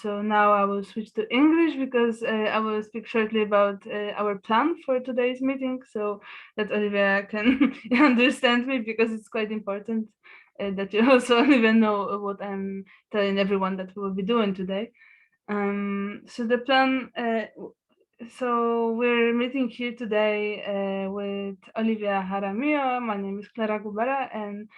So now I will switch to English because I will speak shortly about our plan for today's meeting so that Olivia can understand me, because it's quite important that you also even know what I'm telling everyone that we will be doing today. So the plan, so we're meeting here today with Olivią Jaramillo. My name is Clara Gubara, and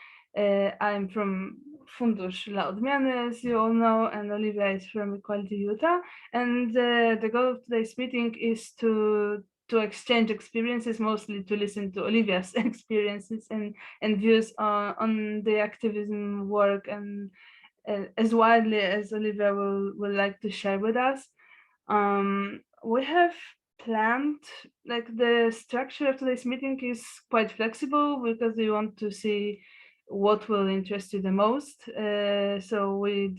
I'm from Fundusz dla Odmiany, as you all know, and Olivia is from Equality Utah. And the goal of today's meeting is to exchange experiences, mostly to listen to Olivia's experiences and views on the activism work, and as widely as Olivia will like to share with us. We have planned, like, the structure of today's meeting is quite flexible because we want to see what will interest you the most. So we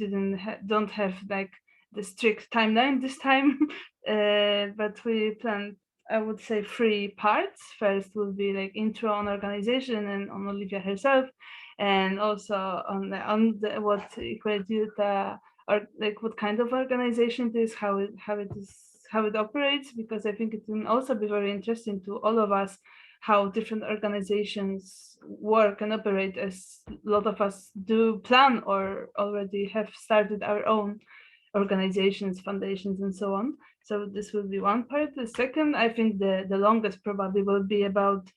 don't have like the strict timeline this time, but we planned, I would say, 3 parts. First will be like intro on organization and on Olivia herself, and also on what Equality Utah, or like what kind of organization it is, how it operates, because I think it can also be very interesting to all of us how different organizations work and operate, as a lot of us do plan or already have started our own organizations, foundations, and so on. So this will be one part. The second, I think the longest probably, will be about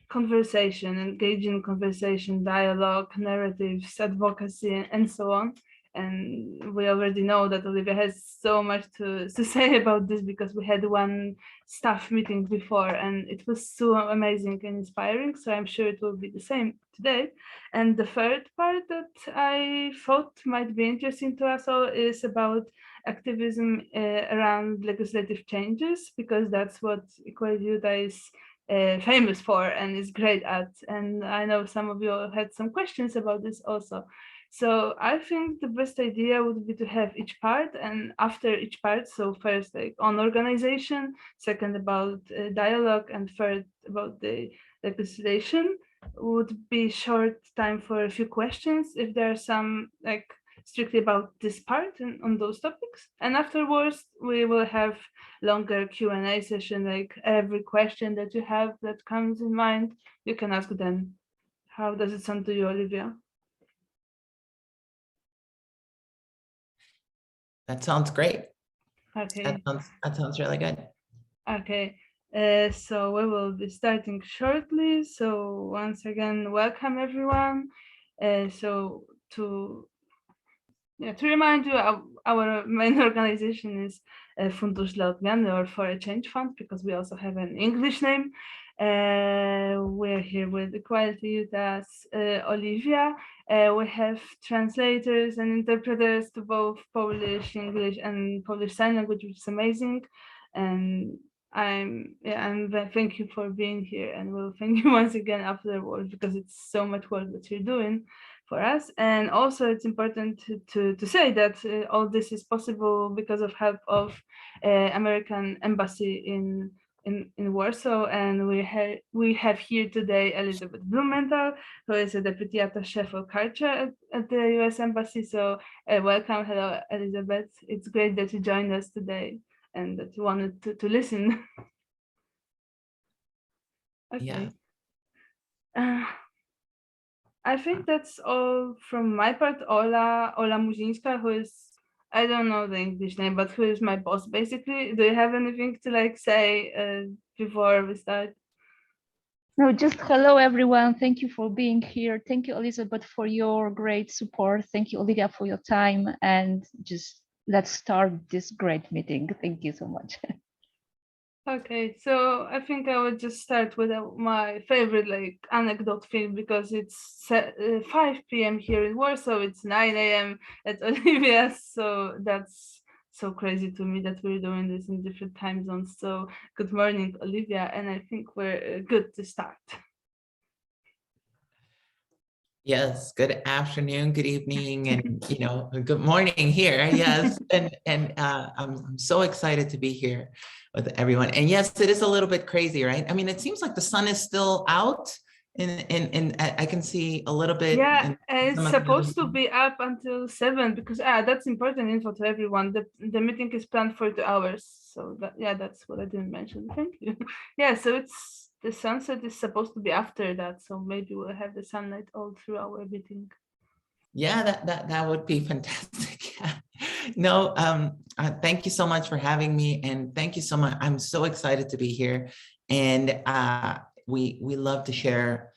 conversation, engaging conversation, dialogue, narratives, advocacy, and so on. And we already know that Olivia has so much to say about this, because we had one staff meeting before and it was so amazing and inspiring. So I'm sure it will be the same today. And the third part that I thought might be interesting to us all is about activism around legislative changes, because that's what Equality Utah is famous for and is great at. And I know some of you had some questions about this also. So I think the best idea would be to have each part, and after each part, so first like on organization, second about dialogue, and third about the legislation, would be short time for a few questions if there are some like strictly about this part and on those topics. And afterwards we will have longer Q&A session, like every question that you have that comes in mind, you can ask them. How does it sound to you, Olivia? That sounds great. Okay. That sounds really good. Okay. So we will be starting shortly. So once again, welcome everyone. So to remind you, our main organization is Fundusz dla Odmiany, or For a Change Fund, because we also have an English name. We're here with Equality Utah's Olivia. We have translators and interpreters to both Polish, English, and Polish Sign Language, which is amazing. And thank you for being here, and we'll thank you once again afterwards, because it's so much work that you're doing for us. And also it's important to say that all this is possible because of help of American Embassy in Warsaw, and we have here today Elizabeth Blumenthal, who is a Deputy Attaché for Culture at the US Embassy. So welcome. Hello, Elizabeth. It's great that you joined us today and that you wanted to listen. Okay. Yeah. I think that's all from my part. Ola Muzinska, who is, I don't know the English name, but who is my boss basically. Do you have anything to like say before we start? No, just hello everyone. Thank you for being here. Thank you, Elizabeth, for your great support. Thank you, Olivia, for your time. And just let's start this great meeting. Thank you so much. Okay, so I think I would just start with my favorite like anecdote thing, because it's 5 p.m. here in Warsaw. It's 9 a.m. at Olivia's, so that's so crazy to me that we're doing this in different time zones. So good morning, Olivia, and I think we're good to start. Yes, good afternoon, good evening, and good morning here. Yes, and I'm so excited to be here with everyone. And yes, it is a little bit crazy, right? I mean, it seems like the sun is still out and I can see a little bit. Yeah, in it's some of the supposed to other- be up until 7 because that's important info to everyone. The meeting is planned for 2 hours. So that's what I didn't mention. Thank you. Yeah, so it's the sunset is supposed to be after that. So maybe we'll have the sunlight all through our meeting. Yeah, that would be fantastic. No, thank you so much for having me, and thank you so much. I'm so excited to be here, and we love to share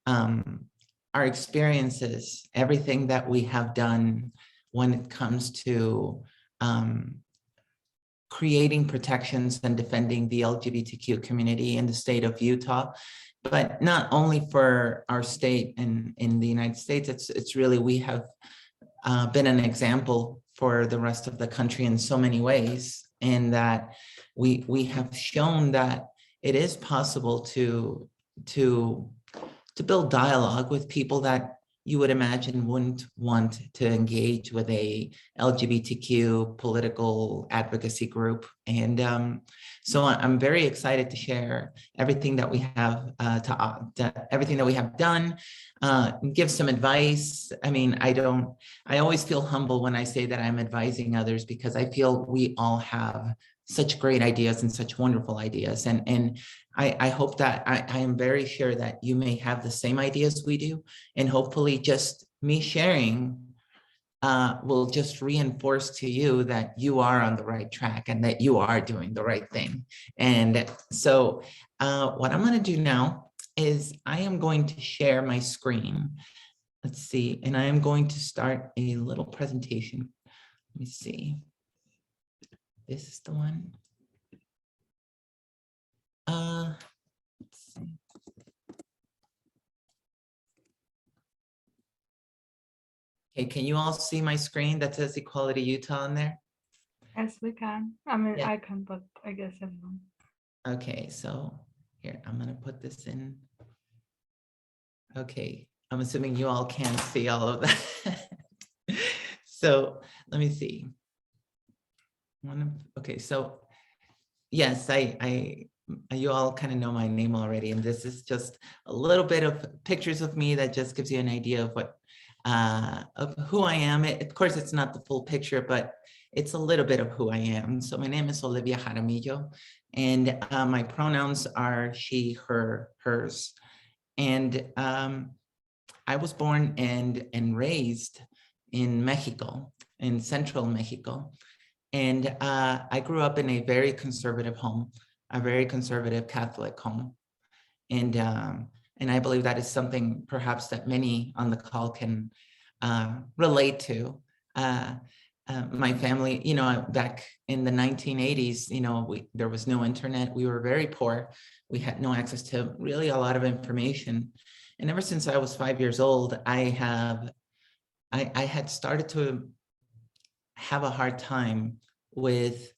our experiences, everything that we have done when it comes to creating protections and defending the LGBTQ community in the state of Utah. But not only for our state and in the United States, it's really, we have been an example for the rest of the country in so many ways, and that we have shown that it is possible to build dialogue with people that you would imagine wouldn't want to engage with a LGBTQ political advocacy group. And so I'm very excited to share everything that we have everything that we have done, give some advice. I mean, I always feel humble when I say that I'm advising others, because I feel we all have such great ideas and such wonderful ideas. And I hope that I am very sure that you may have the same ideas we do. And hopefully just me sharing will just reinforce to you that you are on the right track and that you are doing the right thing. And so what I'm going to do now is I am going to share my screen. Let's see. And I am going to start a little presentation. Let me see. This is the one. Let's see. Okay, can you all see my screen that says Equality Utah on there? Yes, we can. I mean, Yeah. I can, but I guess everyone. Okay, so here, I'm gonna put this in. Okay, I'm assuming you all can see all of that. So let me see. Okay, so yes, you all kind of know my name already, and this is just a little bit of pictures of me that just gives you an idea of what of who I am. Of course, it's not the full picture, but it's a little bit of who I am. So my name is Olivią Jaramillo, and my pronouns are she, her, hers. And I was born and raised in Mexico, in central Mexico. And I grew up in a very conservative home, a very conservative Catholic home. And I believe that is something perhaps that many on the call can relate to. My family, you know, back in the 1980s, you know, there was no internet. We were very poor. We had no access to really a lot of information. And ever since I was 5 years old, I had started to have a hard time with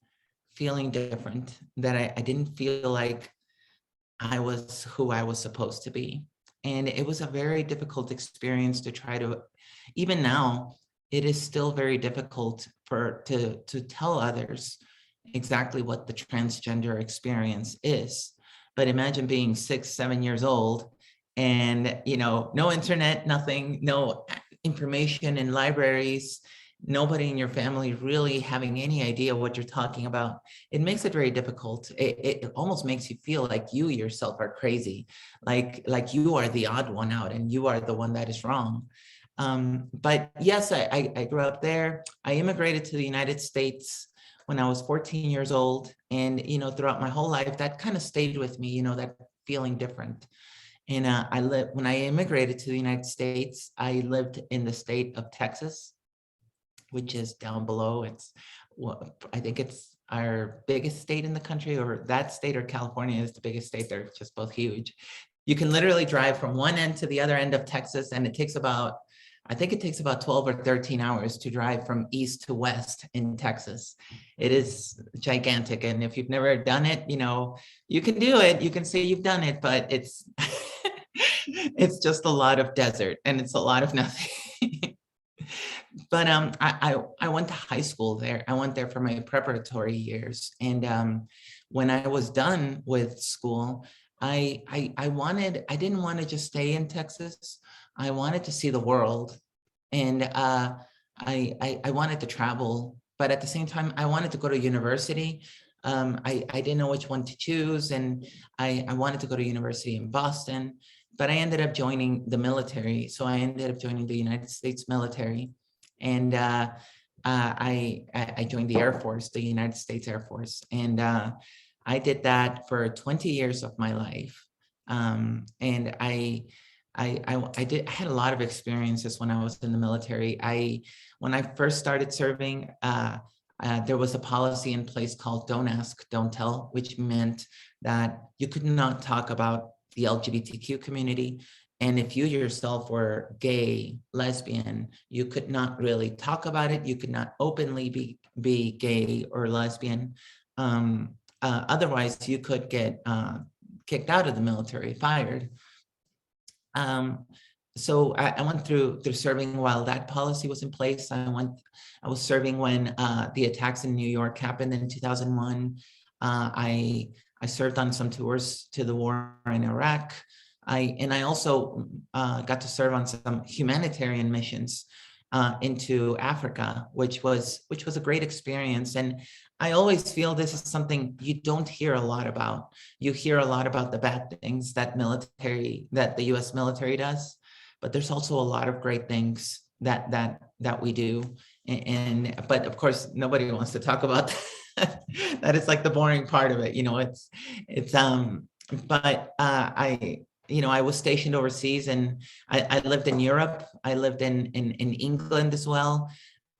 feeling different, that I didn't feel like I was who I was supposed to be. And it was a very difficult experience to try to, even now, it is still very difficult to tell others exactly what the transgender experience is. But imagine being 6, 7 years old and, you know, no internet, nothing, no information in libraries, nobody in your family really having any idea what you're talking about. It makes it very difficult. It almost makes you feel like you yourself are crazy, like you are the odd one out and you are the one that is wrong. But yes, I grew up there. I immigrated to the United States when I was 14 years old. And, you know, throughout my whole life, that kind of stayed with me, you know, that feeling different. And when I immigrated to the United States, I lived in the state of Texas, which is down below. I think it's our biggest state in the country, or that state, or California is the biggest state. They're just both huge. You can literally drive from one end to the other end of Texas, and it takes about, I think it takes about 12 or 13 hours to drive from east to west in Texas. It is gigantic. And if you've never done it, you know, you can do it. You can say you've done it, but it's, it's just a lot of desert and it's a lot of nothing. But I went to high school there. I went there for my preparatory years. And when I was done with school, I didn't want to just stay in Texas. I wanted to see the world, and I wanted to travel, but at the same time, I wanted to go to university. I didn't know which one to choose, and I wanted to go to university in Boston, but I ended up joining the military. So I ended up joining the United States military, and I joined the Air Force, the United States Air Force, and I did that for 20 years of my life, and I had a lot of experiences when I was in the military. When I first started serving, there was a policy in place called "Don't Ask, Don't Tell," which meant that you could not talk about the LGBTQ community. And if you yourself were gay, lesbian, you could not really talk about it. You could not openly be gay or lesbian. Otherwise, you could get kicked out of the military, fired. So I went through serving while that policy was in place. I was serving when the attacks in New York happened in 2001. I served on some tours to the war in Iraq. I also got to serve on some humanitarian missions into Africa, which was a great experience. And I always feel this is something you don't hear a lot about. You hear a lot about the bad things that the U.S. military does, but there's also a lot of great things that we do. But of course, nobody wants to talk about that. That is like the boring part of it, but I was stationed overseas, and I lived in Europe. I lived in England as well.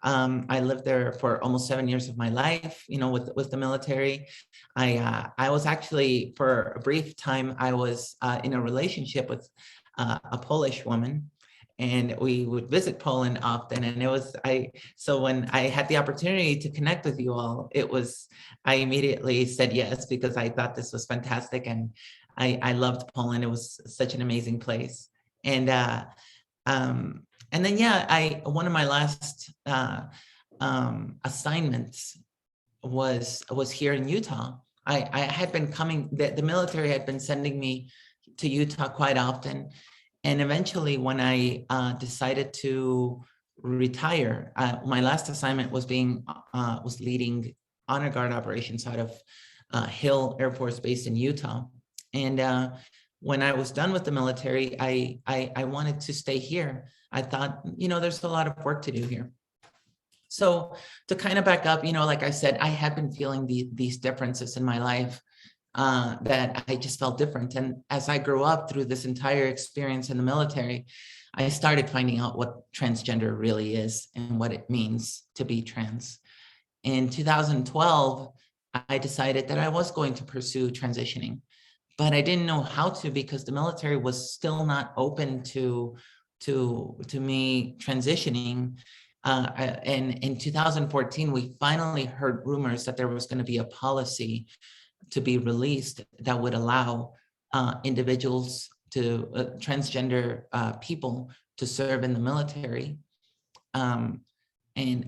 I lived there for almost 7 years of my life, with the military. I was actually, for a brief time, I was in a relationship with a Polish woman, and we would visit Poland often. And so when I had the opportunity to connect with you all, I immediately said yes, because I thought this was fantastic. And I loved Poland. It was such an amazing place. And then, one of my last assignments was here in Utah. I had been coming, the military had been sending me to Utah quite often. And eventually, when I decided to retire, my last assignment was leading honor guard operations out of Hill Air Force Base in Utah. And when I was done with the military, I wanted to stay here. I thought, there's a lot of work to do here. So to kind of back up, like I said, I had been feeling these differences in my life, that I just felt different. And as I grew up through this entire experience in the military, I started finding out what transgender really is and what it means to be trans. In 2012, I decided that I was going to pursue transitioning, but I didn't know how to, because the military was still not open to me transitioning. And in 2014, we finally heard rumors that there was going to be a policy to be released that would allow individuals transgender people to serve in the military. And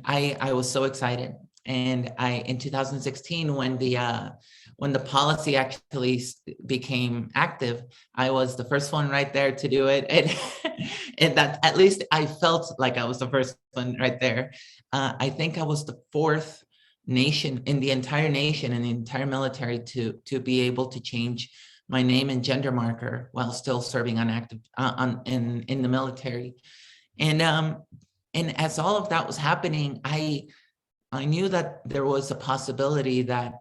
I was so excited. And in 2016, when the policy actually became active, I was the first one right there to do it. And that, at least I felt like I was the first one right there. I think I was the fourth nation in the entire nation and the entire military to be able to change my name and gender marker while still serving on active in the military. And as all of that was happening, I knew that there was a possibility that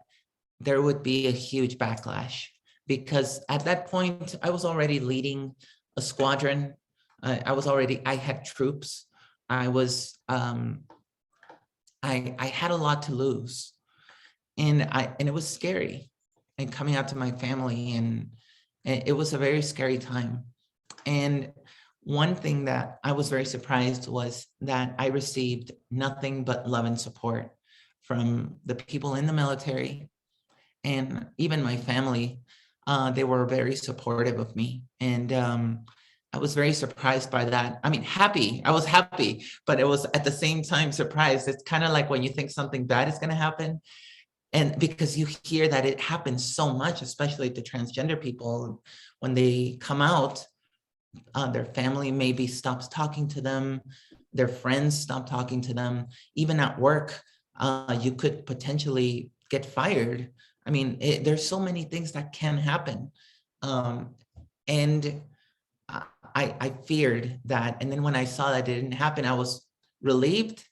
there would be a huge backlash, because at that point I was already leading a squadron. I had troops. I had a lot to lose, and it was scary, and coming out to my family, and it was a very scary time. And one thing that I was very surprised was that I received nothing but love and support from the people in the military, and even my family. They were very supportive of me, and I was very surprised by that. I mean, happy. I was happy, but it was at the same time surprised. It's kind of like when you think something bad is going to happen, And because you hear that it happens so much, especially to transgender people, when they come out, their family maybe stops talking to them, their friends stop talking to them, even at work, you could potentially get fired. I mean, there's so many things that can happen. And I feared that. And then when I saw that it didn't happen, I was relieved,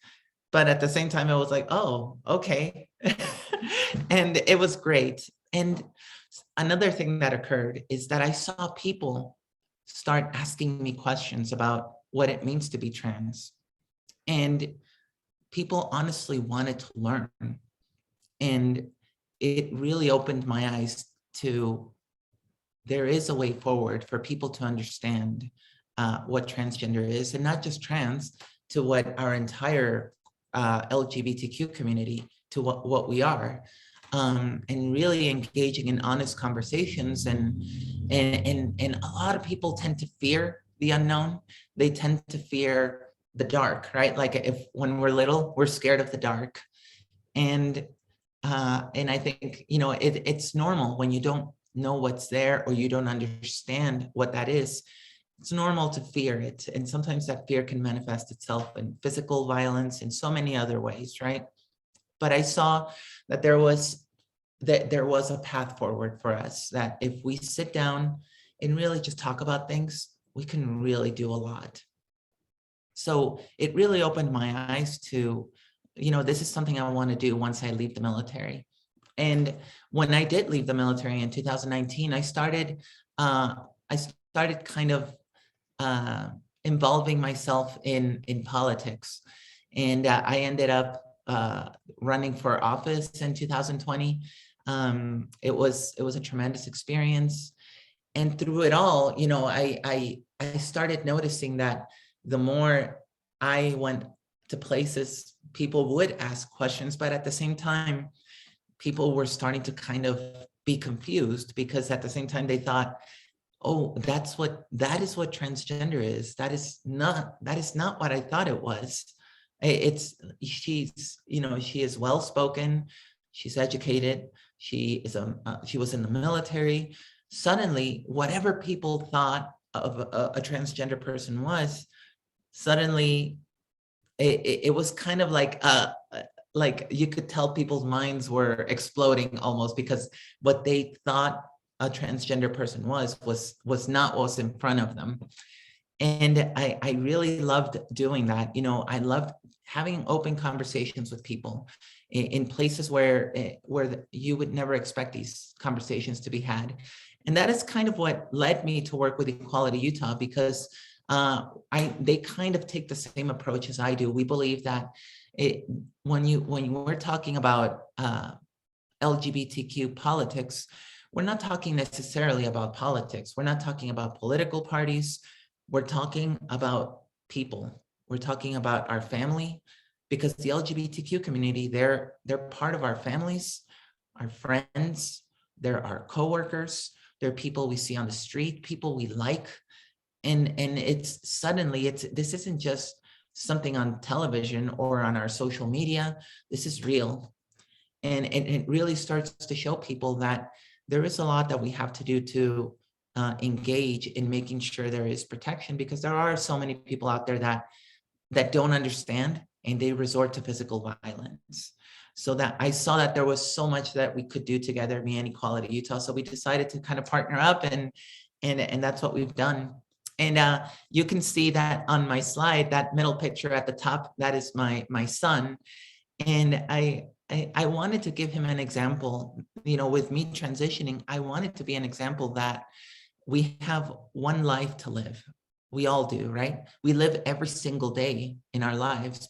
but at the same time, I was like, oh, okay. And it was great. And another thing that occurred is that I saw people start asking me questions about what it means to be trans. And people honestly wanted to learn. And it really opened my eyes to, there is a way forward for people to understand what transgender is, and not just trans, to what our entire LGBTQ community, to what we are, and really engaging in honest conversations. And a lot of people tend to fear the unknown. They tend to fear the dark, right? Like if when we're little, we're scared of the dark. And I think, you know, it's normal when you don't know what's there or you don't understand what that is. It's normal to fear it. And sometimes that fear can manifest itself in physical violence and so many other ways, right? But I saw that there was a path forward for us, that if we sit down and really just talk about things, we can really do a lot. So it really opened my eyes to, you know, this is something I want to do once I leave the military. And when I did leave the military in 2019, I started kind of involving myself in politics. And I ended up running for office in 2020. It was a tremendous experience. And through it all, you know, I started noticing that the more I went to places, people would ask questions, but at the same time, people were starting to kind of be confused, because at the same time they thought, oh, that is what transgender is. That is not what I thought it was. She's, you know, she is well-spoken, she's educated, she was in the military. Suddenly, whatever people thought of a transgender person was, suddenly it was kind of like you could tell people's minds were exploding almost, because what they thought a transgender person was not what was in front of them. And I really loved doing that. You know, I loved having open conversations with people in places where you would never expect these conversations to be had. And that is kind of what led me to work with Equality Utah, because they kind of take the same approach as I do. We believe that when we're talking about LGBTQ politics, we're not talking necessarily about politics. We're not talking about political parties. We're talking about people. We're talking about our family, because the LGBTQ community, they're part of our families, our friends, they're our coworkers, they're people we see on the street, people we like. And this isn't just something on television or on our social media. This is real. And it really starts to show people that there is a lot that we have to do to engage in making sure there is protection, because there are so many people out there that don't understand, and they resort to physical violence. So that I saw that there was so much that we could do together, me and Equality Utah. So we decided to kind of partner up, and that's what we've done. And you can see that on my slide, that middle picture at the top, that is my son. And I wanted to give him an example. You know, with me transitioning, I wanted to be an example that we have one life to live. We all do, right? We live every single day in our lives.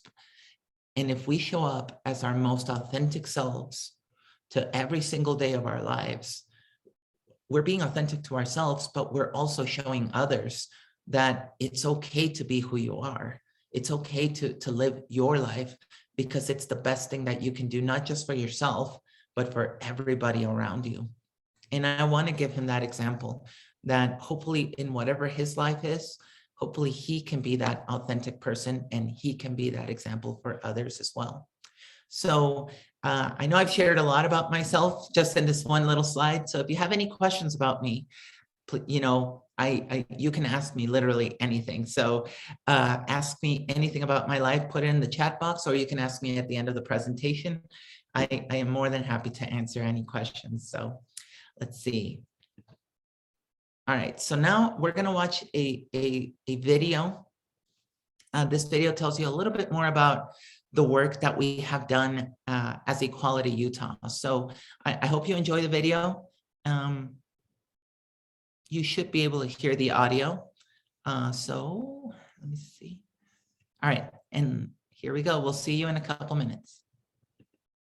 And if we show up as our most authentic selves to every single day of our lives, we're being authentic to ourselves, but we're also showing others that it's okay to be who you are. It's okay to live your life, because it's the best thing that you can do, not just for yourself, but for everybody around you. And I want to give him that example, that hopefully in whatever his life is, hopefully he can be that authentic person, and he can be that example for others as well. So I know I've shared a lot about myself just in this one little slide. So if you have any questions about me, you know, you can ask me literally anything. So ask me anything about my life, put it in the chat box, or you can ask me at the end of the presentation. I am more than happy to answer any questions. So let's see. All right, so now we're gonna watch a video. This video tells you a little bit more about the work that we have done as Equality Utah. So I hope you enjoy the video. You should be able to hear the audio. So let me see. All right, and here we go. We'll see you in a couple minutes.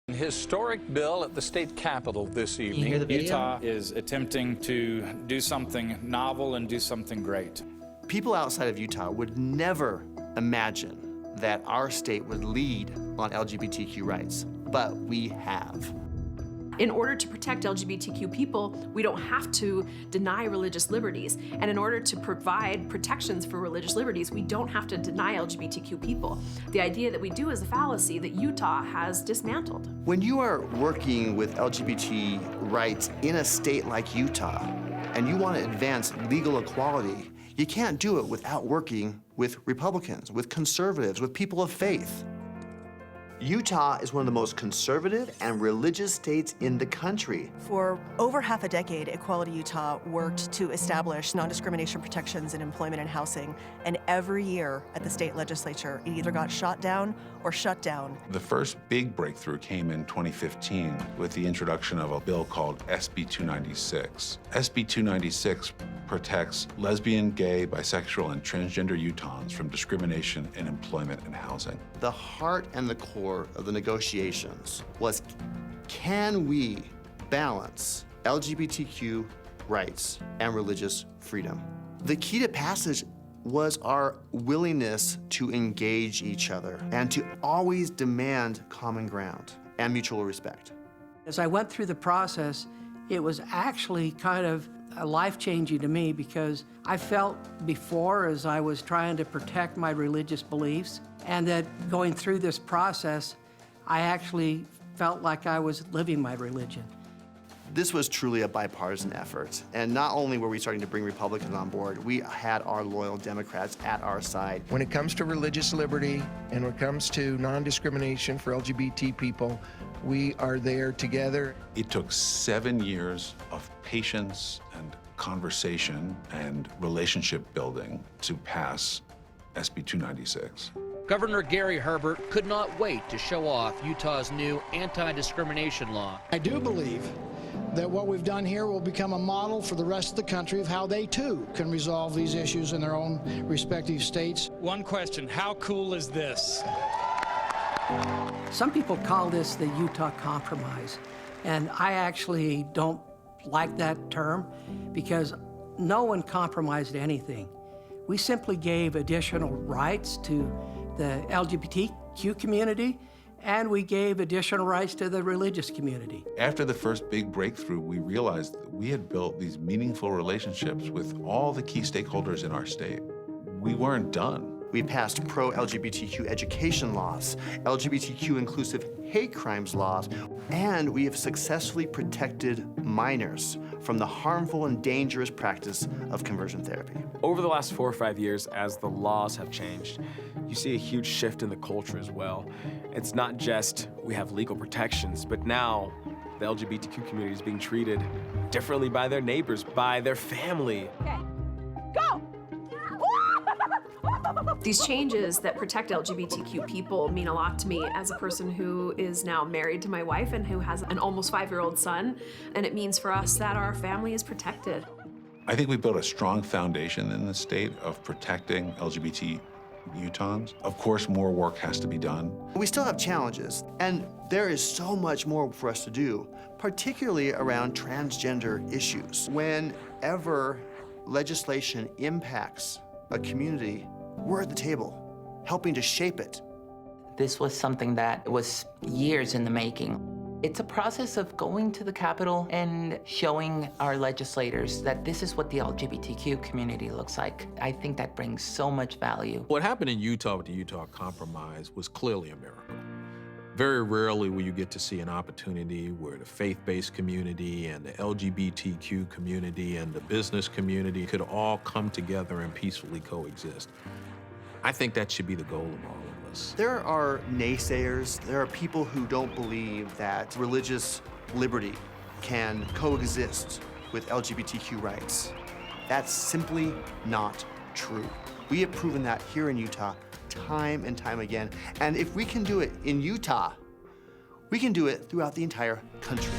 An historic bill at the state capitol this Can you evening. hear the video? Utah is attempting to do something novel and do something great. People outside of Utah would never imagine that our state would lead on LGBTQ rights, but we have. In order to protect LGBTQ people, we don't have to deny religious liberties. And in order to provide protections for religious liberties, we don't have to deny LGBTQ people. The idea that we do is a fallacy that Utah has dismantled. When you are working with LGBT rights in a state like Utah, and you want to advance legal equality, you can't do it without working with Republicans, with conservatives, with people of faith. Utah is one of the most conservative and religious states in the country. For over half a decade, Equality Utah worked to establish non-discrimination protections in employment and housing, and every year at the state legislature, it either got shot down or shut down. The first big breakthrough came in 2015 with the introduction of a bill called SB 296. SB 296 protects lesbian, gay, bisexual, and transgender Utahns from discrimination in employment and housing. The heart and the core of the negotiations was, can we balance LGBTQ rights and religious freedom? The key to passage was our willingness to engage each other and to always demand common ground and mutual respect. As I went through the process, it was actually kind of life-changing to me because I felt before, as I was trying to protect my religious beliefs, and that going through this process, I actually felt like I was living my religion. This was truly a bipartisan effort, and not only were we starting to bring Republicans on board, we had our loyal Democrats at our side. When it comes to religious liberty and when it comes to non-discrimination for LGBT people, we are there together. It took 7 years of patience and conversation and relationship building to pass SB 296. Governor Gary Herbert could not wait to show off Utah's new anti-discrimination law. I do believe that what we've done here will become a model for the rest of the country of how they too can resolve these issues in their own respective states. One question, how cool is this? Some people call this the Utah Compromise, and I actually don't like that term because no one compromised anything. We simply gave additional rights to the LGBTQ community, and we gave additional rights to the religious community. After the first big breakthrough, we realized that we had built these meaningful relationships with all the key stakeholders in our state. We weren't done. We passed pro-LGBTQ education laws, LGBTQ inclusive hate crimes laws, and we have successfully protected minors from the harmful and dangerous practice of conversion therapy. Over the last 4 or 5 years, as the laws have changed, you see a huge shift in the culture as well. It's not just we have legal protections, but now the LGBTQ community is being treated differently by their neighbors, by their family. Okay, go! These changes that protect LGBTQ people mean a lot to me as a person who is now married to my wife and who has an almost 5-year-old son. And it means for us that our family is protected. I think we built a strong foundation in the state of protecting LGBT Utahns. Of course, more work has to be done. We still have challenges, and there is so much more for us to do, particularly around transgender issues. Whenever legislation impacts a community, we're at the table, helping to shape it. This was something that was years in the making. It's a process of going to the Capitol and showing our legislators that this is what the LGBTQ community looks like. I think that brings so much value. What happened in Utah with the Utah Compromise was clearly a miracle. Very rarely will you get to see an opportunity where the faith-based community and the LGBTQ community and the business community could all come together and peacefully coexist. I think that should be the goal of all of us. There are naysayers. There are people who don't believe that religious liberty can coexist with LGBTQ rights. That's simply not true. We have proven that here in Utah time and time again. And if we can do it in Utah, we can do it throughout the entire country.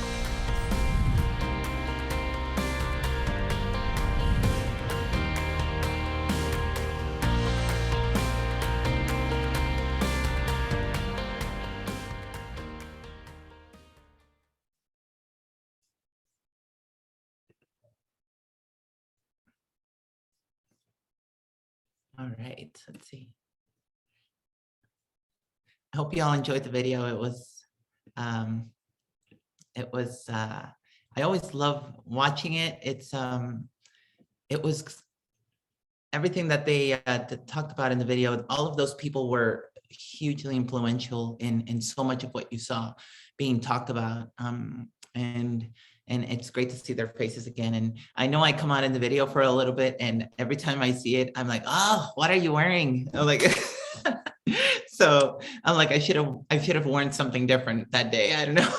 All right, let's see. I hope you all enjoyed the video. I always love watching it. It was everything that they talked about in the video. All of those people were hugely influential in so much of what you saw being talked about. And it's great to see their faces again. And I know I come out in the video for a little bit, and every time I see it, I'm like, oh, what are you wearing? I'm like, so I'm like, I should have worn something different that day. I don't know.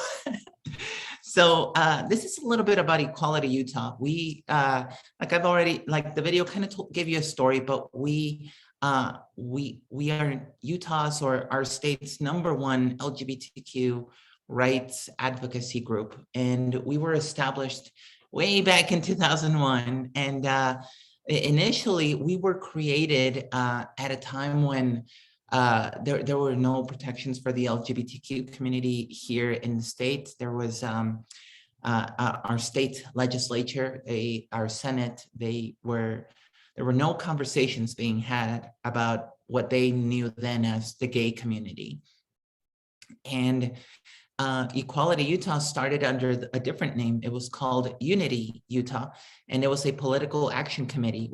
So this is a little bit about Equality Utah. We, like I've already, like the video kind of gave you a story, but we are Utah's or our state's #1 LGBTQ rights advocacy group. And we were established way back in 2001. And initially we were created at a time when there were no protections for the LGBTQ community here in the States. There was our state legislature, our Senate, there were no conversations being had about what they knew then as the gay community. And Equality Utah started under a different name. It was called Unity Utah, and it was a political action committee,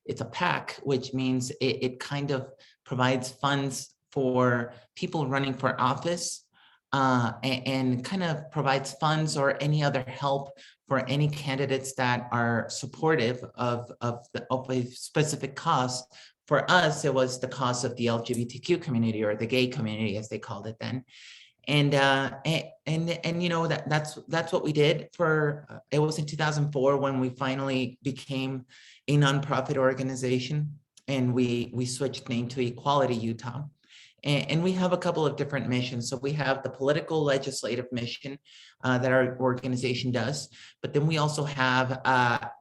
it's a PAC, which means it kind of provides funds for people running for office and kind of provides funds or any other help for any candidates that are supportive of a specific cause. For us, it was the cause of the LGBTQ community, or the gay community, as they called it then. And you know, that's what we did for, it was in 2004 when we finally became a nonprofit organization, and we switched name to Equality Utah. And we have a couple of different missions. So we have the political legislative mission that our organization does, but then we also have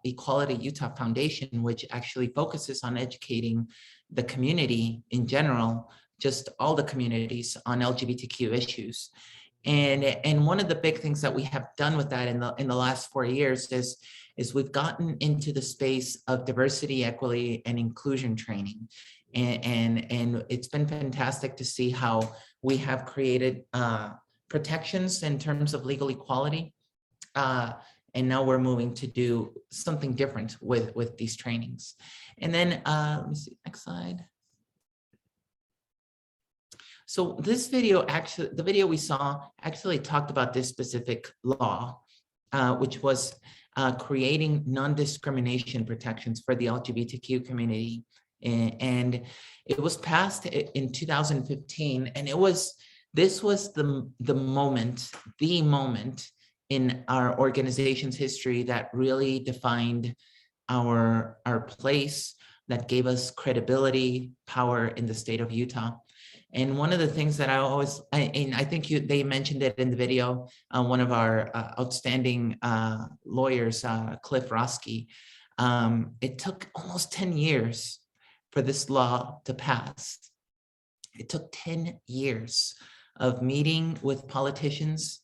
Equality Utah Foundation, which actually focuses on educating the community in general, just all the communities, on LGBTQ issues. And one of the big things that we have done with that in the last 4 years is we've gotten into the space of diversity, equity, and inclusion training. And it's been fantastic to see how we have created protections in terms of legal equality. And now we're moving to do something different with these trainings. And then, let me see, next slide. So this video, actually, the video we saw actually talked about this specific law, which was creating non-discrimination protections for the LGBTQ community. And it was passed in 2015, and this was the moment in our organization's history that really defined our place, that gave us credibility, power in the state of Utah. And one of the things that I think they mentioned it in the video, one of our outstanding lawyers, Cliff Roski, it took almost 10 years for this law to pass. It took 10 years of meeting with politicians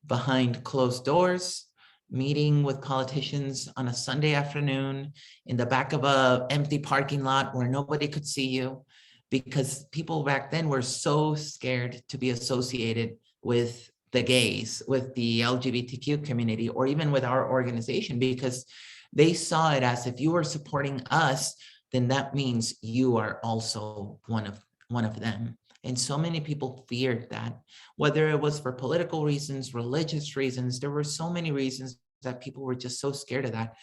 behind closed doors, meeting with politicians on a Sunday afternoon in the back of an empty parking lot where nobody could see you, because people back then were so scared to be associated with the gays, with the LGBTQ community, or even with our organization, because they saw it as, if you are supporting us, then that means you are also one of them. And so many people feared that, whether it was for political reasons, religious reasons, there were so many reasons that people were just so scared of that.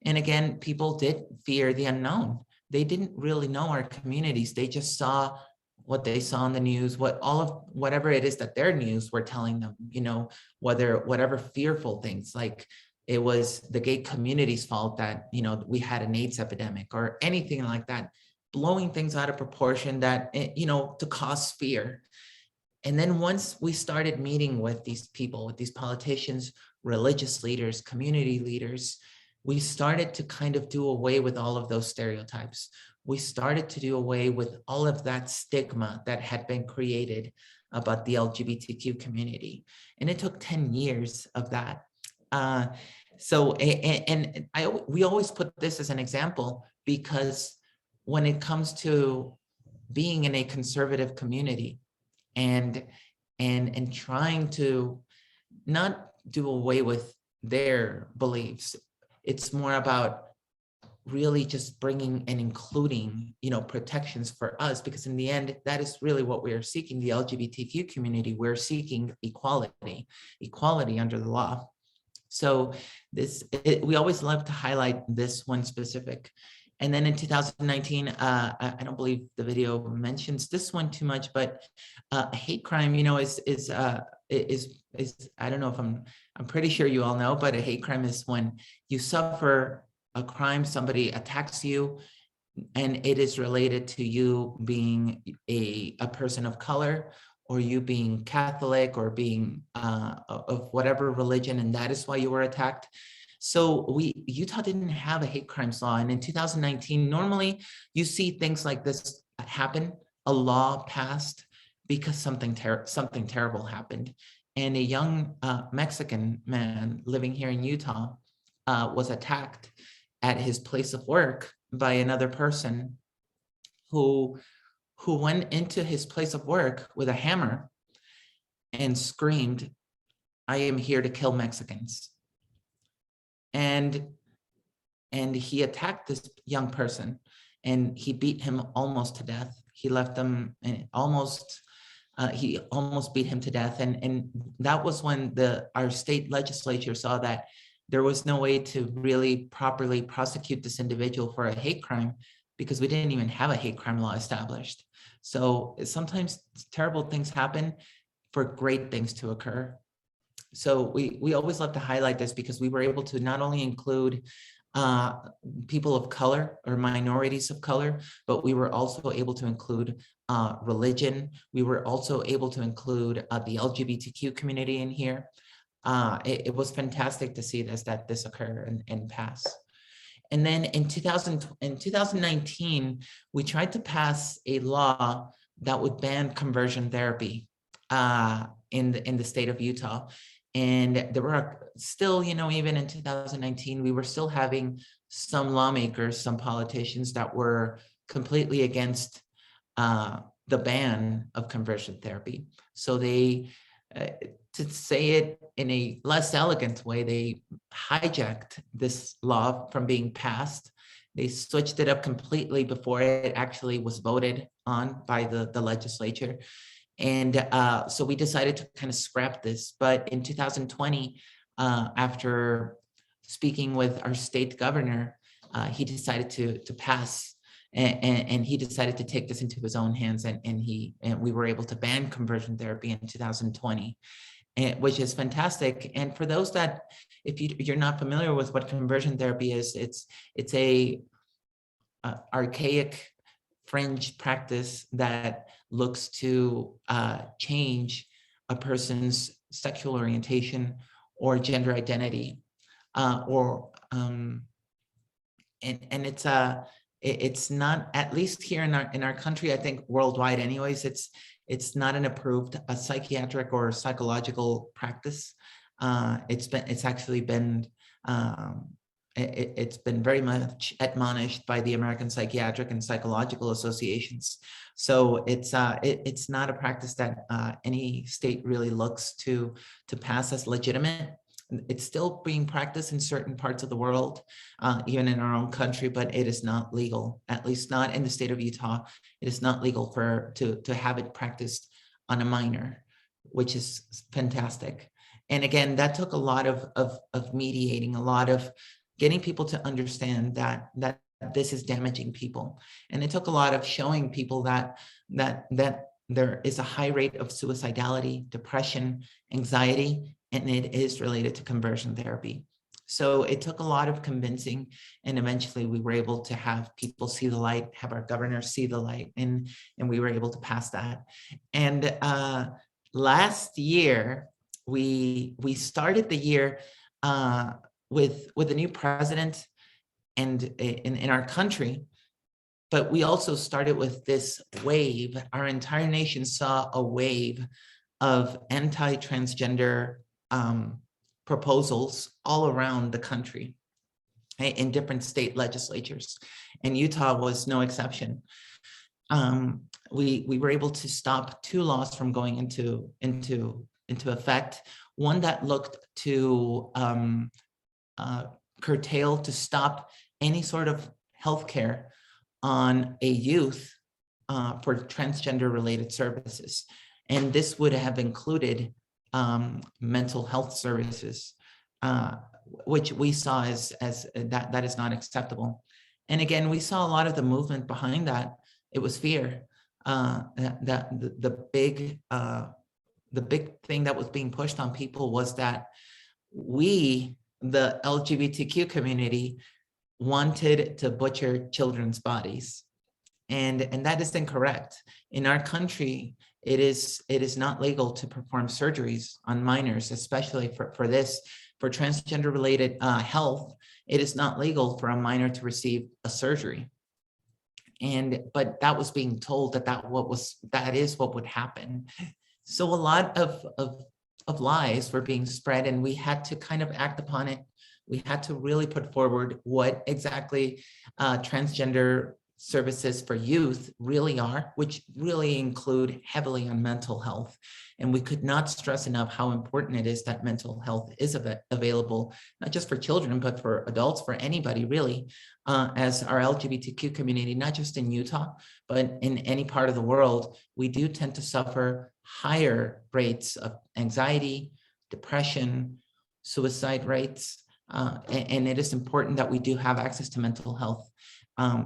And again, people did fear the unknown. They didn't really know our communities. They just saw what they saw on the news, whatever it is that their news were telling them, you know, whatever fearful things, like it was the gay community's fault that, you know, we had an AIDS epidemic or anything like that, blowing things out of proportion that, you know, to cause fear. And then once we started meeting with these people, with these politicians, religious leaders, community leaders, we started to kind of do away with all of those stereotypes. We started to do away with all of that stigma that had been created about the LGBTQ community. And it took 10 years of that. We always put this as an example, because when it comes to being in a conservative community and trying to not do away with their beliefs, it's more about really just bringing and including, you know, protections for us, because in the end, that is really what we are seeking, the LGBTQ community. We're seeking equality under the law. So we always love to highlight this one specific. And then in 2019, I don't believe the video mentions this one too much, but a hate crime, you know, is I don't know if I'm pretty sure you all know, but a hate crime is when you suffer a crime, somebody attacks you, and it is related to you being a person of color, or you being Catholic, or being of whatever religion, and that is why you were attacked. So Utah didn't have a hate crimes law. And in 2019, normally you see things like this happen, a law passed because something terrible happened. And a young Mexican man living here in Utah was attacked at his place of work by another person who went into his place of work with a hammer and screamed, "I am here to kill Mexicans." And he attacked this young person, and he beat him almost to death. He left him he almost beat him to death. And that was when our state legislature saw that there was no way to really properly prosecute this individual for a hate crime, because we didn't even have a hate crime law established. So sometimes terrible things happen for great things to occur. So we always love to highlight this, because we were able to not only include people of color or minorities of color, but we were also able to include religion. We were also able to include the LGBTQ community in here. It was fantastic to see that this occur and pass. And then in 2019, we tried to pass a law that would ban conversion therapy in the state of Utah. And there were still, you know, even in 2019, we were still having some lawmakers, some politicians that were completely against the ban of conversion therapy. So they, to say it in a less elegant way, they hijacked this law from being passed. They switched it up completely before it actually was voted on by the legislature. And so we decided to kind of scrap this. But in 2020, after speaking with our state governor, he decided to pass, and he decided to take this into his own hands, and we were able to ban conversion therapy in 2020, which is fantastic. And for those that, if you're not familiar with what conversion therapy is, it's a archaic fringe practice that looks to change a person's sexual orientation or gender identity, and it's not, at least here in our country, I think worldwide anyways, it's not an approved psychiatric or psychological practice. It's actually been it's been very much admonished by the American Psychiatric and Psychological Associations. So it's not a practice that any state really looks to pass as legitimate. It's still being practiced in certain parts of the world, even in our own country, but it is not legal, at least not in the state of Utah. It is not legal to have it practiced on a minor, which is fantastic. And again, that took a lot of mediating, a lot of getting people to understand that this is damaging people. And it took a lot of showing people that there is a high rate of suicidality, depression, anxiety, and it is related to conversion therapy. So it took a lot of convincing, and eventually we were able to have people see the light, have our governor see the light, and we were able to pass that. And last year, we started the year with a new president and in our country, but we also started with this wave. Our entire nation saw a wave of anti-transgender proposals all around the country in different state legislatures, and Utah was no exception. We were able to stop 2 laws from going into effect. One that looked to curtail, to stop any sort of healthcare on a youth for transgender related services. And this would have included mental health services, which we saw as that is not acceptable. And again, we saw a lot of the movement behind that. It was fear. That the big thing that was being pushed on people was that we, the LGBTQ community, wanted to butcher children's bodies. And that is incorrect. In our country, it is not legal to perform surgeries on minors, especially for transgender related health. It is not legal for a minor to receive a surgery. But that was being told that is what would happen. So a lot of lies were being spread, and we had to kind of act upon it. We had to really put forward what exactly transgender services for youth really are, which really include heavily on mental health. And we could not stress enough how important it is that mental health is available, not just for children, but for adults, for anybody really, as our LGBTQ community, not just in Utah, but in any part of the world. We do tend to suffer higher rates of anxiety, depression, suicide rates, and it is important that we do have access to mental health.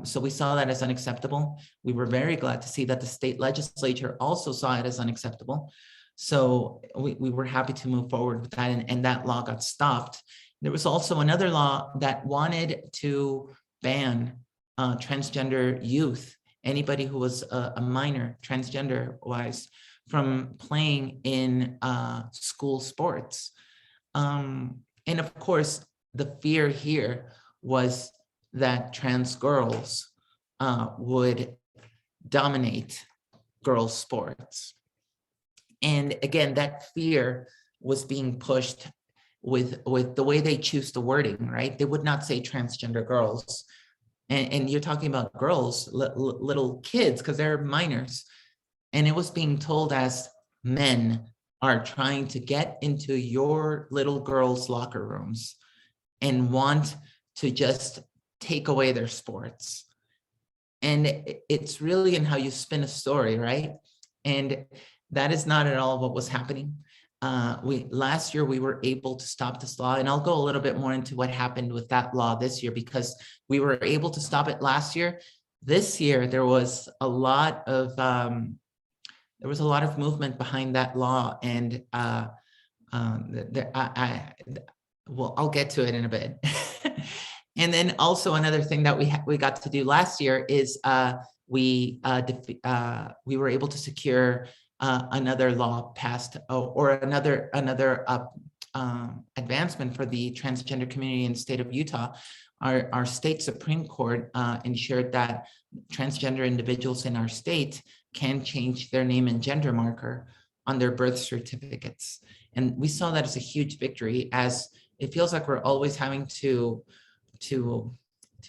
So we saw that as unacceptable. We were very glad to see that the state legislature also saw it as unacceptable. So we were happy to move forward with that, and that law got stopped. There was also another law that wanted to ban transgender youth, anybody who was a minor transgender-wise, from playing in school sports. And of course, the fear here was that trans girls would dominate girls' sports. And again, that fear was being pushed with the way they choose the wording, right? They would not say transgender girls. And you're talking about girls, little kids, because they're minors. And it was being told as men are trying to get into your little girls' locker rooms and want to just take away their sports. And it's really in how you spin a story, right? And that is not at all what was happening. Last year, we were able to stop this law, and I'll go a little bit more into what happened with that law this year, because we were able to stop it last year. This year, there was a lot of movement behind that law, and I'll get to it in a bit. And then also another thing that we got to do last year is we were able to secure another law passed, or another advancement for the transgender community in the state of Utah. Our state Supreme Court ensured that transgender individuals in our state can change their name and gender marker on their birth certificates. And we saw that as a huge victory, as it feels like we're always having to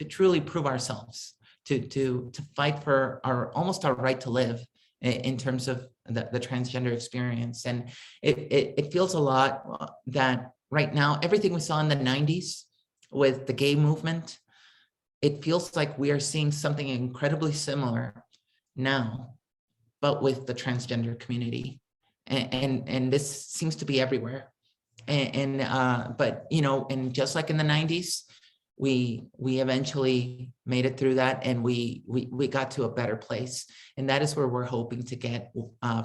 truly prove ourselves, to fight for our right to live in terms of the transgender experience. And it feels a lot that right now, everything we saw in the 90s with the gay movement, it feels like we are seeing something incredibly similar now, but with the transgender community. And this seems to be everywhere. But, you know, and just like in the 90s, we eventually made it through that, and we got to a better place. And that is where we're hoping to get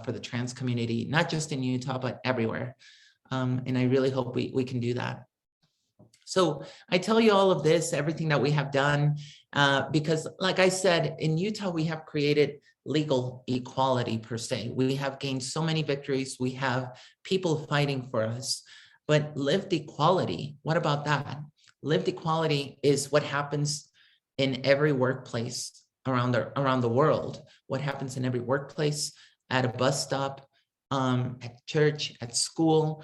for the trans community, not just in Utah, but everywhere. And I really hope we can do that. So I tell you all of this, everything that we have done, because like I said, in Utah, we have created legal equality per se. We have gained so many victories. We have people fighting for us, but lived equality, what about that? Lived equality is what happens in every workplace around the world, what happens in every workplace, at a bus stop, at church, at school,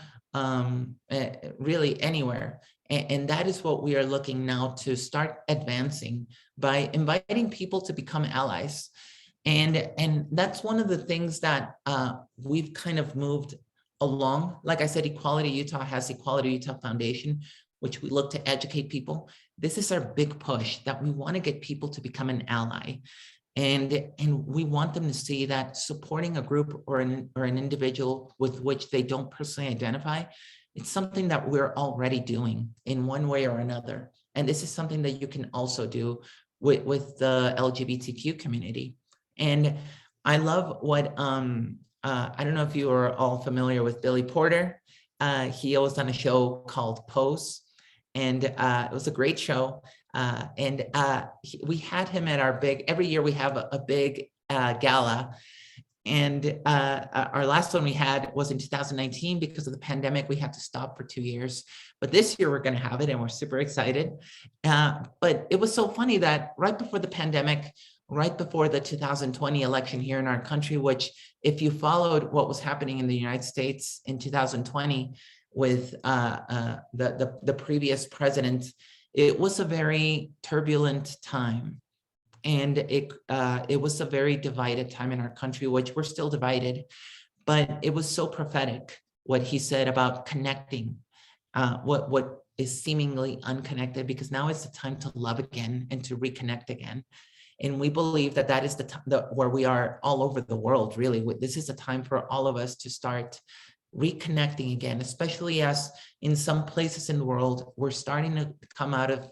really anywhere. And that is what we are looking now to start advancing by inviting people to become allies. And that's one of the things that we've kind of moved along. Like I said, Equality Utah has Equality Utah Foundation, which we look to educate people. This is our big push, that we want to get people to become an ally. And we want them to see that supporting a group or an individual with which they don't personally identify, it's something that we're already doing in one way or another. And this is something that you can also do with the LGBTQ community. And I love what, I don't know if you are all familiar with Billy Porter. He was on a show called Pose, and it was a great show. We had him at our every year we have a big gala. And our last one we had was in 2019. Because of the pandemic, we had to stop for 2 years. But this year we're going to have it, and we're super excited. But it was so funny that right before the pandemic, right before the 2020 election here in our country, which if you followed what was happening in the United States in 2020 with the previous president, it was a very turbulent time. And it was a very divided time in our country, which we're still divided, but it was so prophetic what he said about connecting, what is seemingly unconnected, because now is the time to love again and to reconnect again. And we believe that that is the time where we are all over the world, really. This is a time for all of us to start reconnecting again, especially as in some places in the world, we're starting to come out of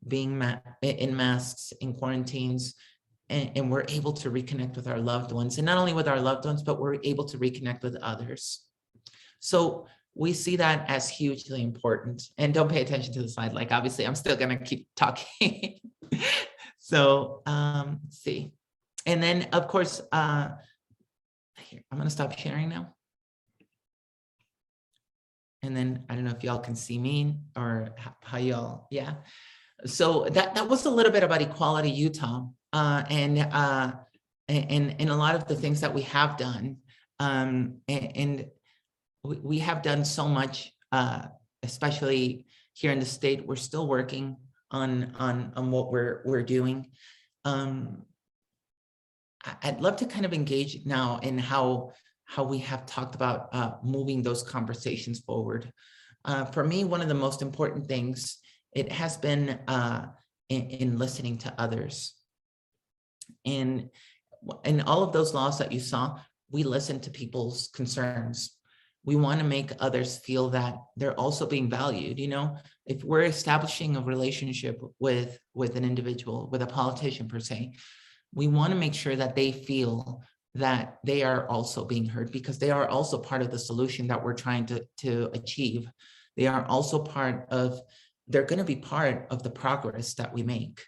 being in masks, in quarantines, and we're able to reconnect with our loved ones. And not only with our loved ones, but we're able to reconnect with others. So we see that as hugely important. And don't pay attention to the slide. Like, obviously, I'm still going to keep talking. So let's see. And then, of course, here, I'm going to stop sharing now. And then I don't know if y'all can see me or how y'all, yeah. So that was a little bit about Equality Utah and a lot of the things that we have done. And we have done so much, especially here in the state. We're still working on what we're doing. I'd love to kind of engage now in how we have talked about moving those conversations forward. For me, one of the most important things, it has been in listening to others. And in all of those laws that you saw, we listen to people's concerns. We want to make others feel that they're also being valued. You know, if we're establishing a relationship with an individual, with a politician per se, we want to make sure that they feel that they are also being heard, because they are also part of the solution that we're trying to achieve. They are also they're going to be part of the progress that we make.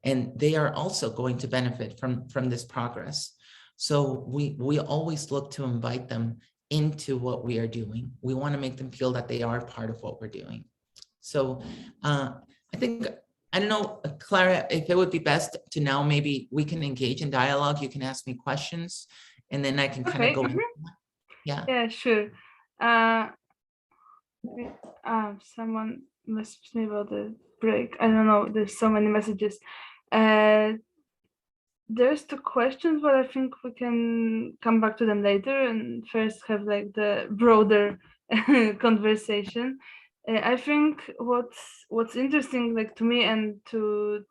And they are also going to benefit from this progress. So we always look to invite them into what we are doing. We want to make them feel that they are part of what we're doing. So I think, I don't know, Clara, if it would be best to now maybe we can engage in dialogue. You can ask me questions and then I can kind of go. Yeah. Yeah, sure. Someone messaged me about the break. I don't know, there's so many messages. There's 2 questions, but I think we can come back to them later and first have like the broader conversation. I think what's interesting, like to me and to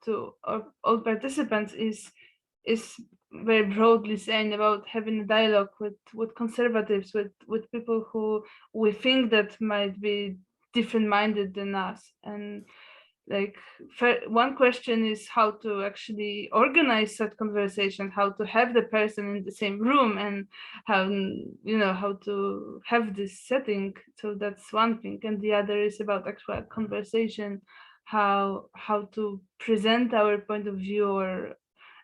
all participants, is very broadly saying about having a dialogue with conservatives, with people who we think that might be different-minded than us. And like one question is how to actually organize such conversation, how to have the person in the same room, and how to have this setting. So that's one thing, and the other is about actual conversation, how to present our point of view, or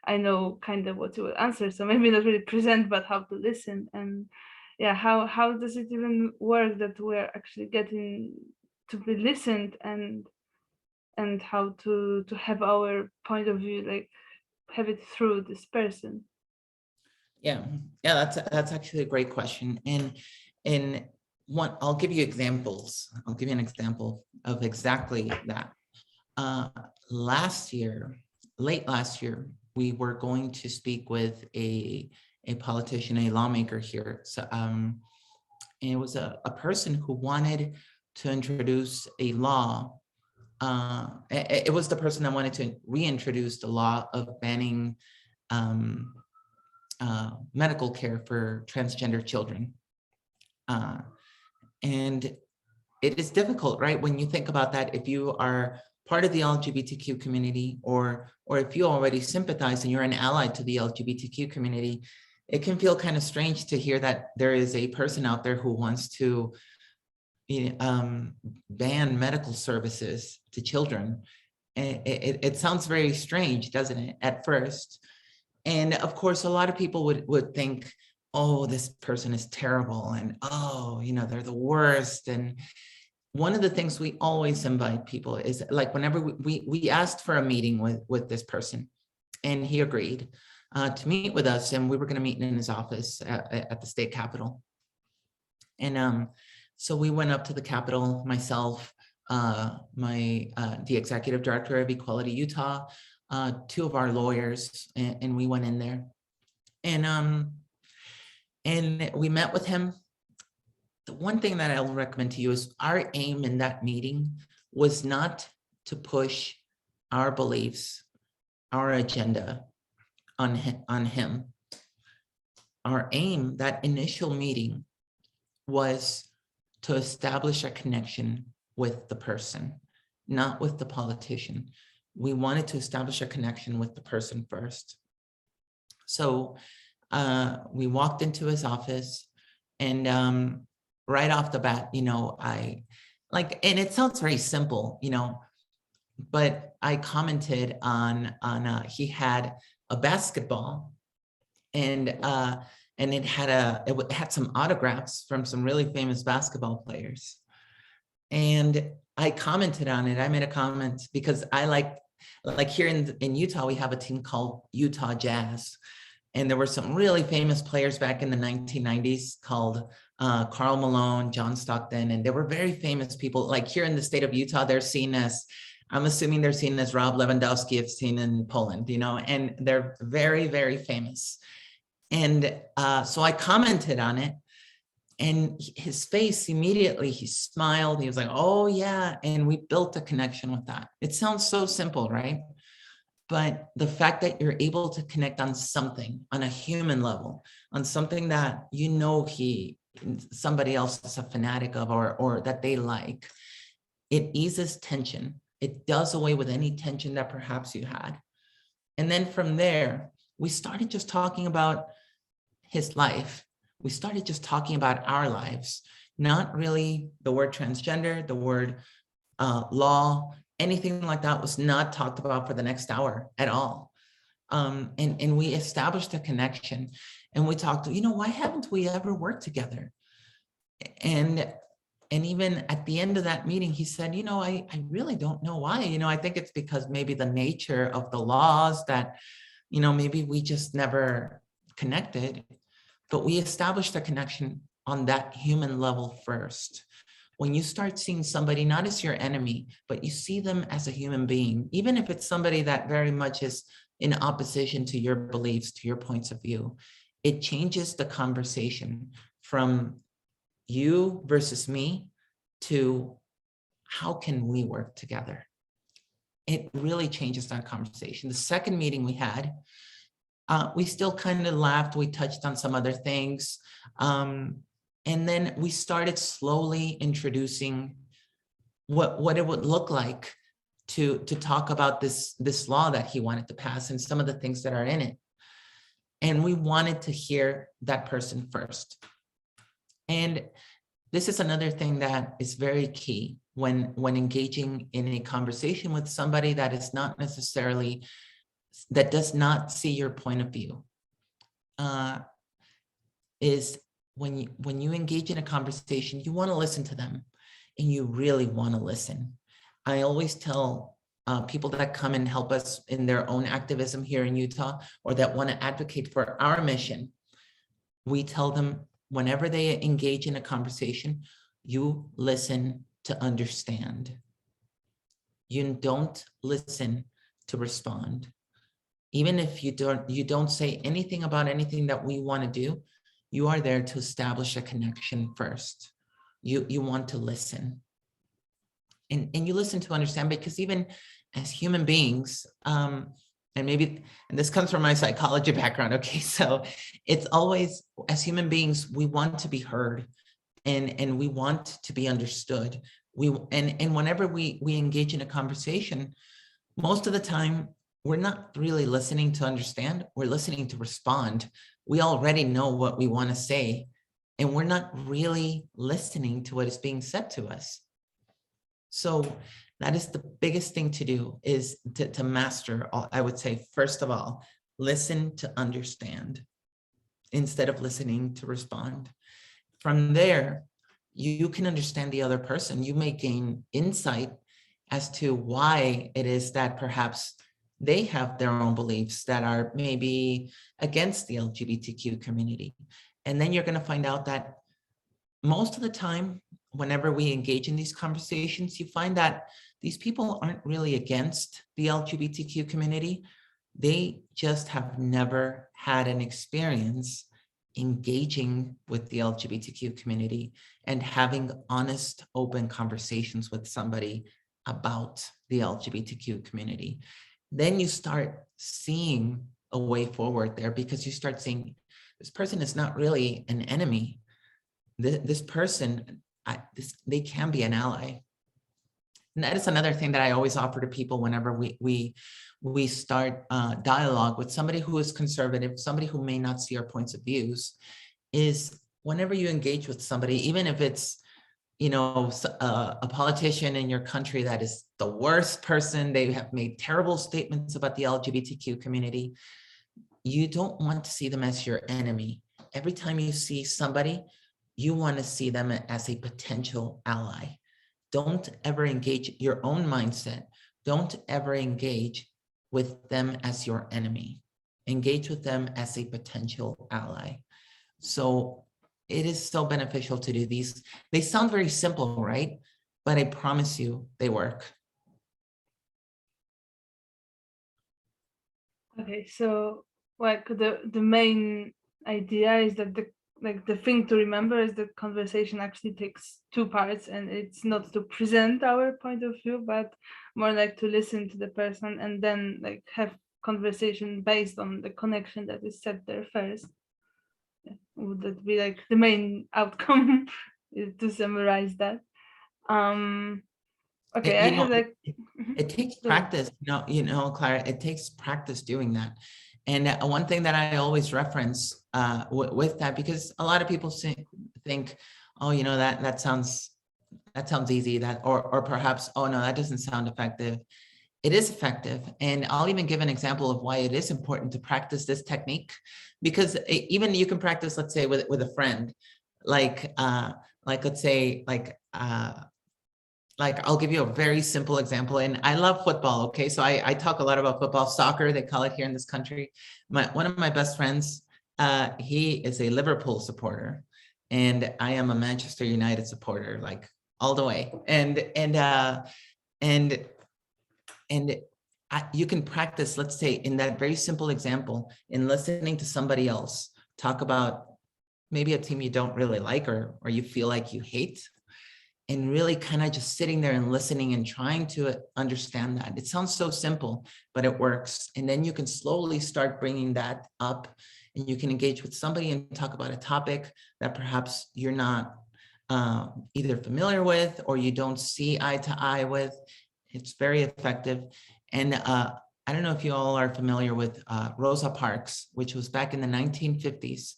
I know kind of what you will answer, so maybe not really present, but how to listen. And yeah, how does it even work that we're actually getting to be listened, and how to have our point of view, like have it through this person. Yeah, that's actually a great question. And one, I'll give you examples. I'll give you an example of exactly that. Late last year, we were going to speak with a politician, a lawmaker here. So and it was a person who wanted to introduce a law. It was the person that wanted to reintroduce the law of banning medical care for transgender children. And it is difficult, right? When you think about that, if you are part of the LGBTQ community, or if you already sympathize and you're an ally to the LGBTQ community, it can feel kind of strange to hear that there is a person out there who wants to ban medical services to children. It sounds very strange, doesn't it, at first? And of course, a lot of people would think, oh, this person is terrible, and oh, they're the worst. And one of the things we always invite people is, like, whenever we asked for a meeting with this person, and he agreed to meet with us, and we were going to meet in his office at the state capitol. And so we went up to the Capitol, myself, the executive director of Equality Utah, two of our lawyers, and we went in there, and we met with him. The one thing that I'll recommend to you is our aim in that meeting was not to push our beliefs, our agenda on him. Our aim, that initial meeting, was to establish a connection with the person, not with the politician. We wanted to establish a connection with the person first. So we walked into his office, and right off the bat, and it sounds very simple, but I commented on he had a basketball, and it had some autographs from some really famous basketball players. And I commented on it. I made a comment because I like here in Utah, we have a team called Utah Jazz. And there were some really famous players back in the 1990s called Karl Malone, John Stockton, and they were very famous people. Like here in the state of Utah, they're seen as, I'm assuming they're seen as Rob Lewandowski if seen in Poland, and they're very, very famous. And so I commented on it, and his face immediately, he smiled. He was like, oh yeah. And we built a connection with that. It sounds so simple, right? But the fact that you're able to connect on something, on a human level, on something that somebody else is a fanatic of, or that they like, it eases tension. It does away with any tension that perhaps you had. And then from there, we started just talking about his life. We started just talking about our lives, not really the word transgender, the word law, anything like that was not talked about for the next hour at all. And we established a connection, and we talked, why haven't we ever worked together? And even at the end of that meeting, he said, I really don't know why. I think it's because maybe the nature of the laws that, maybe we just never connected. But we established a connection on that human level first. When you start seeing somebody not as your enemy, but you see them as a human being, even if it's somebody that very much is in opposition to your beliefs, to your points of view, it changes the conversation from you versus me to how can we work together? It really changes that conversation. The second meeting we had, we still kind of laughed. We touched on some other things. And then we started slowly introducing what it would look like to talk about this law that he wanted to pass and some of the things that are in it. And we wanted to hear that person first. And this is another thing that is very key when engaging in a conversation with somebody that is not necessarily, that does not see your point of view, is when you engage in a conversation, you want to listen to them, and you really want to listen. I always tell people that come and help us in their own activism here in Utah, or that want to advocate for our mission, we tell them whenever they engage in a conversation, you listen to understand. You don't listen to respond. Even if you don't say anything about anything that we want to do, you are there to establish a connection first. You want to listen. And you listen to understand, because even as human beings, and this comes from my psychology background, okay? So it's always, as human beings, we want to be heard, and we want to be understood. And whenever we engage in a conversation, most of the time, we're not really listening to understand, we're listening to respond. We already know what we want to say, and we're not really listening to what is being said to us. So that is the biggest thing to do, is to master, I would say, first of all, listen to understand instead of listening to respond. From there, you can understand the other person. You may gain insight as to why it is that perhaps they have their own beliefs that are maybe against the LGBTQ community. And then you're going to find out that most of the time, whenever we engage in these conversations, you find that these people aren't really against the LGBTQ community. They just have never had an experience engaging with the LGBTQ community and having honest, open conversations with somebody about the LGBTQ community. Then you start seeing a way forward there, because you start seeing this person is not really an enemy. This person, they can be an ally. And that is another thing that I always offer to people whenever we start dialogue with somebody who is conservative, somebody who may not see our points of views, is whenever you engage with somebody, even if it's, a politician in your country that is the worst person, they have made terrible statements about the LGBTQ community, you don't want to see them as your enemy. Every time you see somebody, you want to see them as a potential ally. Don't ever engage your own mindset. Don't ever engage with them as your enemy. Engage with them as a potential ally. So it is so beneficial to do these. They sound very simple, right? But I promise you, they work. Okay, so like the main idea is that the thing to remember is that conversation actually takes two parts, and it's not to present our point of view, but more like to listen to the person and then like have conversation based on the connection that is set there first. Yeah. Would that be like the main outcome to summarize that? Okay, I have like it takes practice, Clara, it takes practice doing that. And one thing that I always reference with that, because a lot of people think, oh, that sounds easy, or perhaps, oh no, that doesn't sound effective. It is effective. And I'll even give an example of why it is important to practice this technique, because even you can practice, let's say with a friend, let's say, I'll give you a very simple example. And I love football, okay? So I talk a lot about football, soccer, they call it here in this country. One of my best friends, he is a Liverpool supporter, and I am a Manchester United supporter, like all the way. You can practice, let's say, in that very simple example, in listening to somebody else talk about maybe a team you don't really like, or you feel like you hate. and really kind of just sitting there and listening and trying to understand that. It sounds so simple, but it works. And then you can slowly start bringing that up, and you can engage with somebody and talk about a topic that perhaps you're not either familiar with or you don't see eye to eye with. It's very effective. And I don't know if you all are familiar with Rosa Parks, which was back in the 1950s.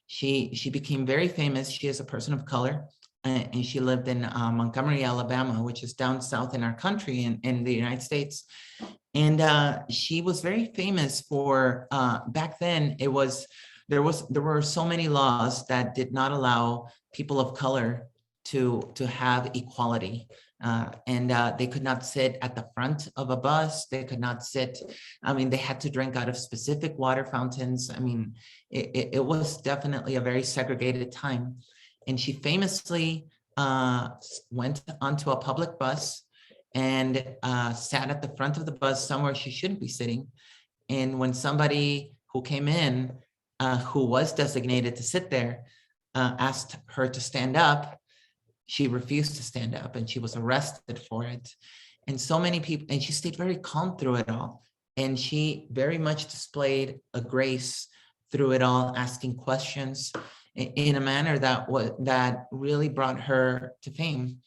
She became very famous. She is a person of color, and she lived in Montgomery, Alabama, which is down south in our country in the United States. And she was very famous for, back then, there were so many laws that did not allow people of color to have equality. And they could not sit at the front of a bus. They could not sit, they had to drink out of specific water fountains. It was definitely a very segregated time. And she famously went onto a public bus and sat at the front of the bus somewhere she shouldn't be sitting. And when somebody who came in, who was designated to sit there, asked her to stand up, she refused to stand up and she was arrested for it. And so many people, and she stayed very calm through it all. And she very much displayed a grace through it all, asking questions in a manner that really brought her to fame.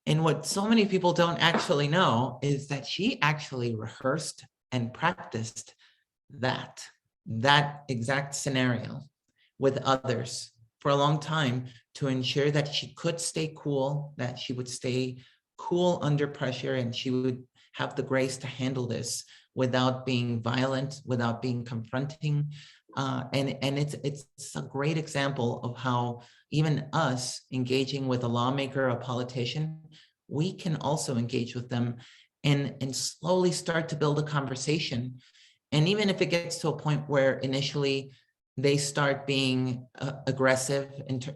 And what so many people don't actually know is that she actually rehearsed and practiced that exact scenario with others for a long time to ensure that she could stay cool, that she would stay cool under pressure, and she would have the grace to handle this without being violent, without being confronting. And it's a great example of how even us engaging with a lawmaker, a politician, we can also engage with them and slowly start to build a conversation. And even if it gets to a point where initially they start being aggressive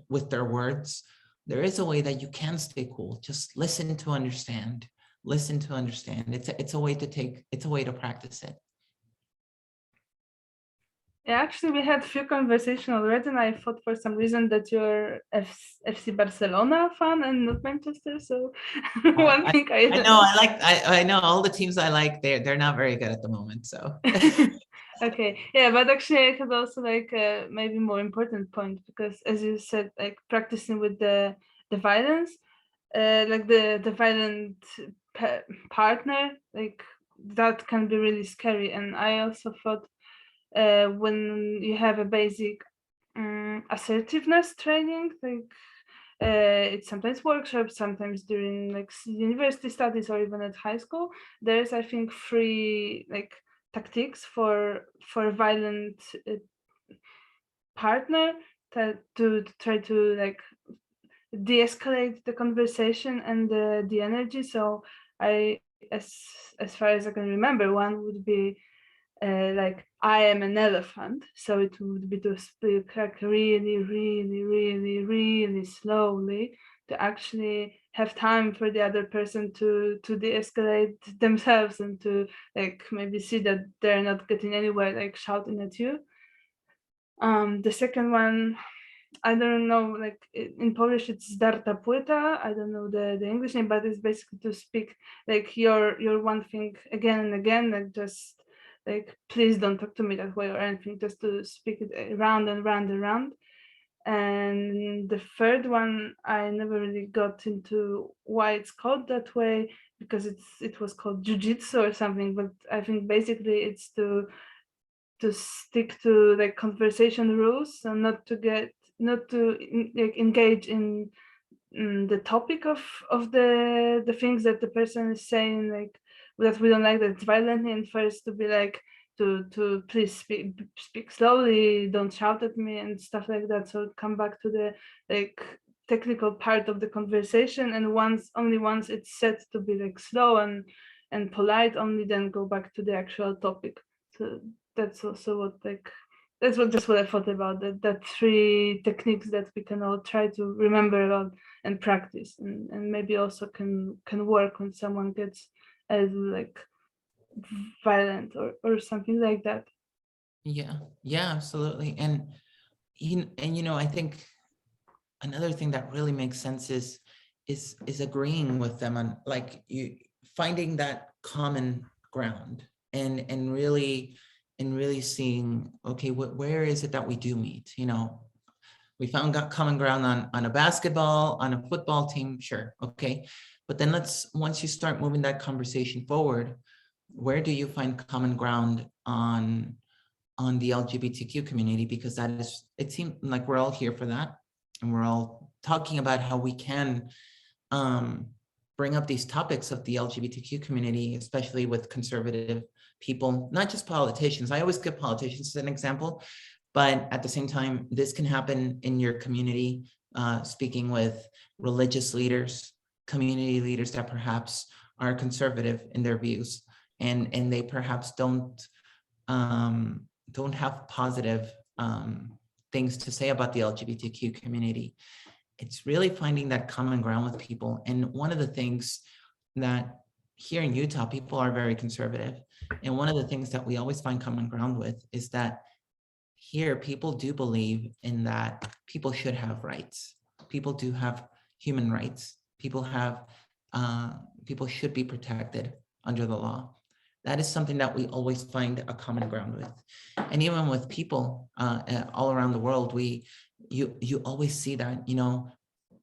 with their words, there is a way that you can stay cool. Just listen to understand. Listen to understand. It's a way to practice it. Yeah, actually, we had a few conversations already, and I thought for some reason that you're FC Barcelona fan and not Manchester. So one thing I know all the teams I like. They're not very good at the moment. So. Okay, yeah, but actually I had also maybe more important point, because as you said, practicing with the violence, the violent partner, that can be really scary. And I also thought when you have a basic assertiveness training, it's sometimes workshops, sometimes during university studies or even at high school, there's, I think, free tactics for a violent partner to try to de-escalate the conversation and the energy. So I, as far as I can remember, one would be I am an elephant. So it would be to speak really, really, really, really slowly, to actually have time for the other person to de-escalate themselves and to maybe see that they're not getting anywhere shouting at you. The second one, I don't know, in Polish it's zdarta płyta. I don't know the English name, but it's basically to speak your one thing again and again, just please don't talk to me that way or anything, just to speak it round and round and round. And the third one, I never really got into why it's called that way, because it was called jiu-jitsu or something, but I think basically it's to stick to conversation rules and not to engage in the topic of the things that the person is saying, that we don't like, that's violent, and first to be to please speak slowly, don't shout at me and stuff like that. So come back to the technical part of the conversation, and only once it's set to be slow and polite, only then go back to the actual topic. So that's also what that's what I thought about, that three techniques that we can all try to remember about and practice, and maybe also can work when someone gets as violent or something like that. Yeah, absolutely. And I think another thing that really makes sense is is agreeing with them on, like, you finding that common ground and really seeing, okay, where is it that we do meet? You know, we found common ground on a basketball, on a football team, sure, okay. But then once you start moving that conversation forward, where do you find common ground on the LGBTQ community? Because it seems like we're all here for that. And we're all talking about how we can bring up these topics of the LGBTQ community, especially with conservative people, not just politicians. I always give politicians as an example, but at the same time, this can happen in your community, speaking with religious leaders, community leaders that perhaps are conservative in their views, and they perhaps don't have positive things to say about the LGBTQ community. It's really finding that common ground with people. And one of the things that here in Utah, people are very conservative. And one of the things that we always find common ground with is that here people do believe in that people should have rights. People do have human rights. People should be protected under the law. That is something that we always find a common ground with. And even with people all around the world, you always see that, you know,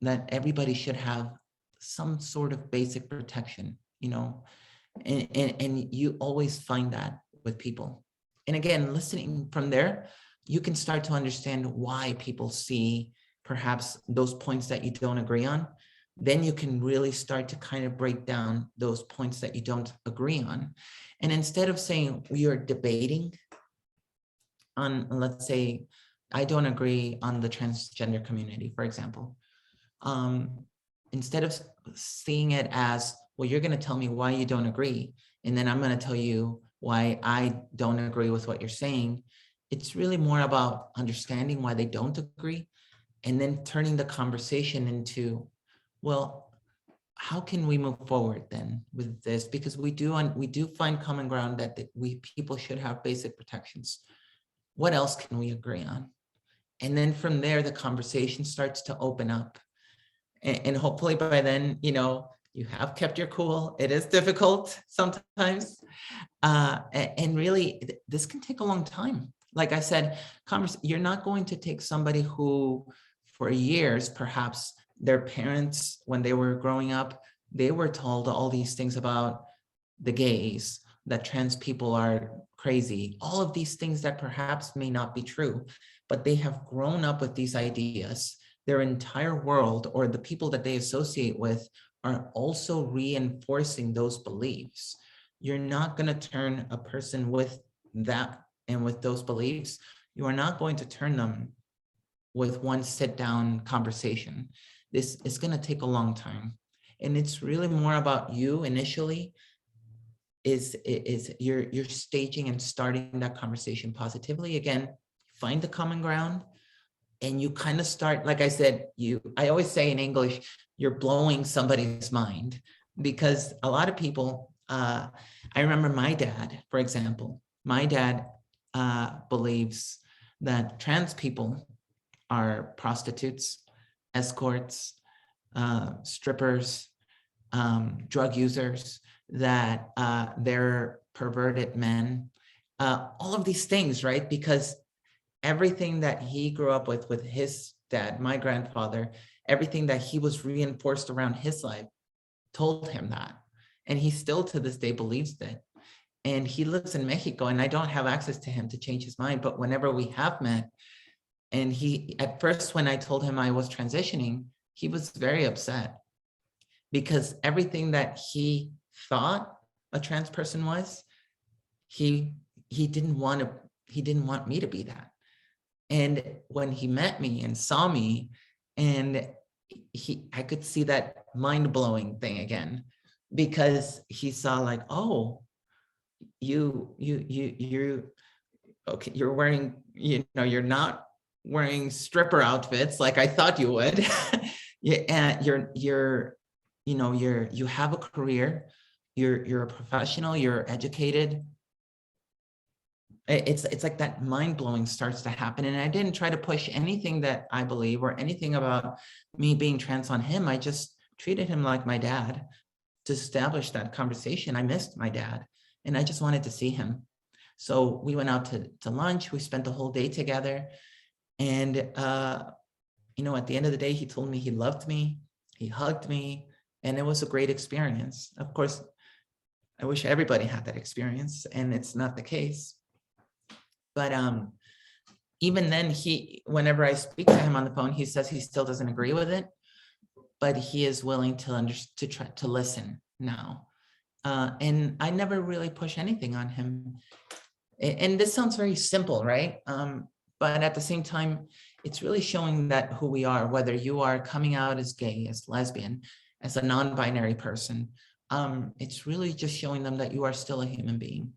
that everybody should have some sort of basic protection, you know, and you always find that with people. And again, listening from there, you can start to understand why people see perhaps those points that you don't agree on. Then you can really start to kind of break down those points that you don't agree on. And instead of saying we are debating on, let's say, I don't agree on the transgender community, for example. Instead of seeing it as, well, you're going to tell me why you don't agree, and then I'm going to tell you why I don't agree with what you're saying. It's really more about understanding why they don't agree, and then turning the conversation into, well, how can we move forward then with this? Because we do find common ground that people should have basic protections. What else can we agree on? And then from there, the conversation starts to open up. And hopefully by then, you know, you have kept your cool. It is difficult sometimes. And really, this can take a long time. Like I said, you're not going to take somebody who for years, perhaps their parents, when they were growing up, they were told all these things about the gays, that trans people are crazy, all of these things that perhaps may not be true, but they have grown up with these ideas. Their entire world, or the people that they associate with, are also reinforcing those beliefs. You're not going to turn a person with that and with those beliefs, you are not going to turn them with one sit-down conversation. This is going to take a long time. And it's really more about you initially, is you're staging and starting that conversation positively. Again, find the common ground, and you kind of start, like I said, I always say in English, you're blowing somebody's mind, because a lot of people, I remember my dad, for example, my dad believes that trans people are prostitutes, escorts, strippers, drug users, that they're perverted men, all of these things, right? Because everything that he grew up with his dad, my grandfather, everything that he was reinforced around his life told him that. And he still to this day believes that. And he lives in Mexico, and I don't have access to him to change his mind. But whenever we have met, and at first when I told him I was transitioning, he was very upset, because everything that he thought a trans person was, he didn't want me to be that. And when he met me and saw me, and I could see that mind-blowing thing again, because he saw like, oh, you're okay, you're wearing, you're not wearing stripper outfits like I thought you would. And you have a career, you're a professional, you're educated. It's like that mind-blowing starts to happen. And I didn't try to push anything that I believe or anything about me being trans on him. I just treated him like my dad to establish that conversation. I missed my dad and I just wanted to see him. So we went out to lunch. We spent the whole day together. And, you know, at the end of the day, he told me he loved me, he hugged me, and it was a great experience. Of course, I wish everybody had that experience, and it's not the case. But even then, whenever I speak to him on the phone, he says he still doesn't agree with it, but he is willing to try to listen now. And I never really push anything on him. And this sounds very simple, right? But at the same time, it's really showing that who we are, whether you are coming out as gay, as lesbian, as a non-binary person, it's really just showing them that you are still a human being.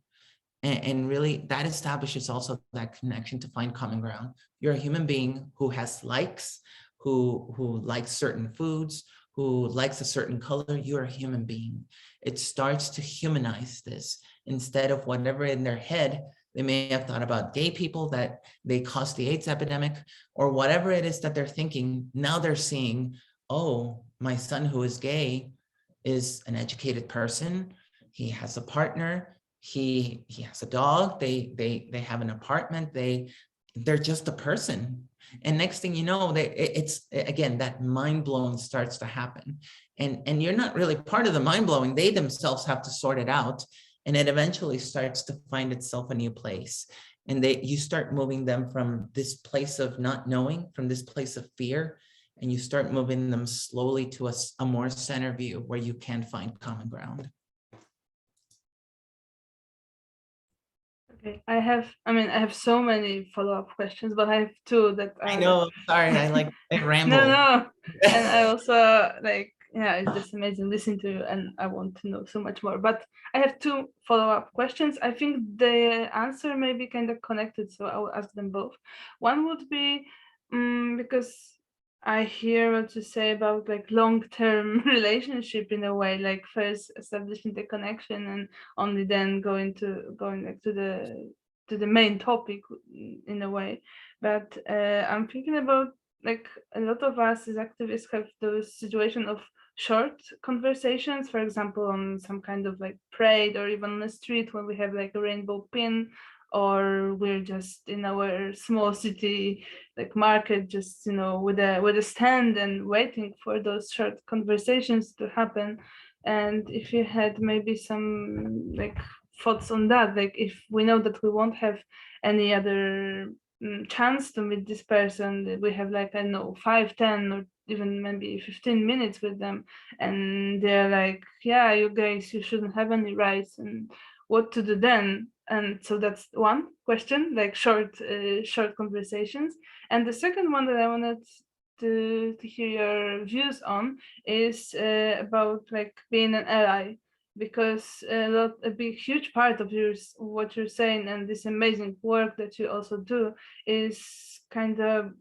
And really that establishes also that connection to find common ground. You're a human being who has likes, who likes certain foods, who likes a certain color. You're a human being. It starts to humanize this instead of whatever in their head they may have thought about gay people, that they caused the AIDS epidemic, or whatever it is that they're thinking. Now they're seeing, oh, my son who is gay is an educated person. He has a partner. He has a dog. They have an apartment. They're just a person. And next thing you know, it's again, that mind blowing starts to happen. And you're not really part of the mind blowing. They themselves have to sort it out. And it eventually starts to find itself a new place. And you start moving them from this place of not knowing, from this place of fear, and you start moving them slowly to a more center view where you can find common ground. Okay, I have so many follow-up questions, but I have two that I know, sorry, I ramble. No, and I also it's just amazing listening to you, and I want to know so much more. But I have two follow-up questions. I think the answer may be kind of connected, so I will ask them both. One would be because I hear what you say about long-term relationship in a way, like first establishing the connection and only then going to the main topic in a way. But I'm thinking about a lot of us as activists have those situation of short conversations, for example, on some kind of parade or even on the street when we have a rainbow pin, or we're just in our small city market, just with a stand and waiting for those short conversations to happen. And if you had maybe some thoughts on that, if we know that we won't have any other chance to meet this person, we have I don't know 5, 10 or even maybe 15 minutes with them, and they're yeah, you guys, you shouldn't have any rights, and what to do then? And so that's one question, short conversations. And the second one that I wanted to hear your views on is about being an ally, because a big huge part of what you're saying and this amazing work that you also do is kind of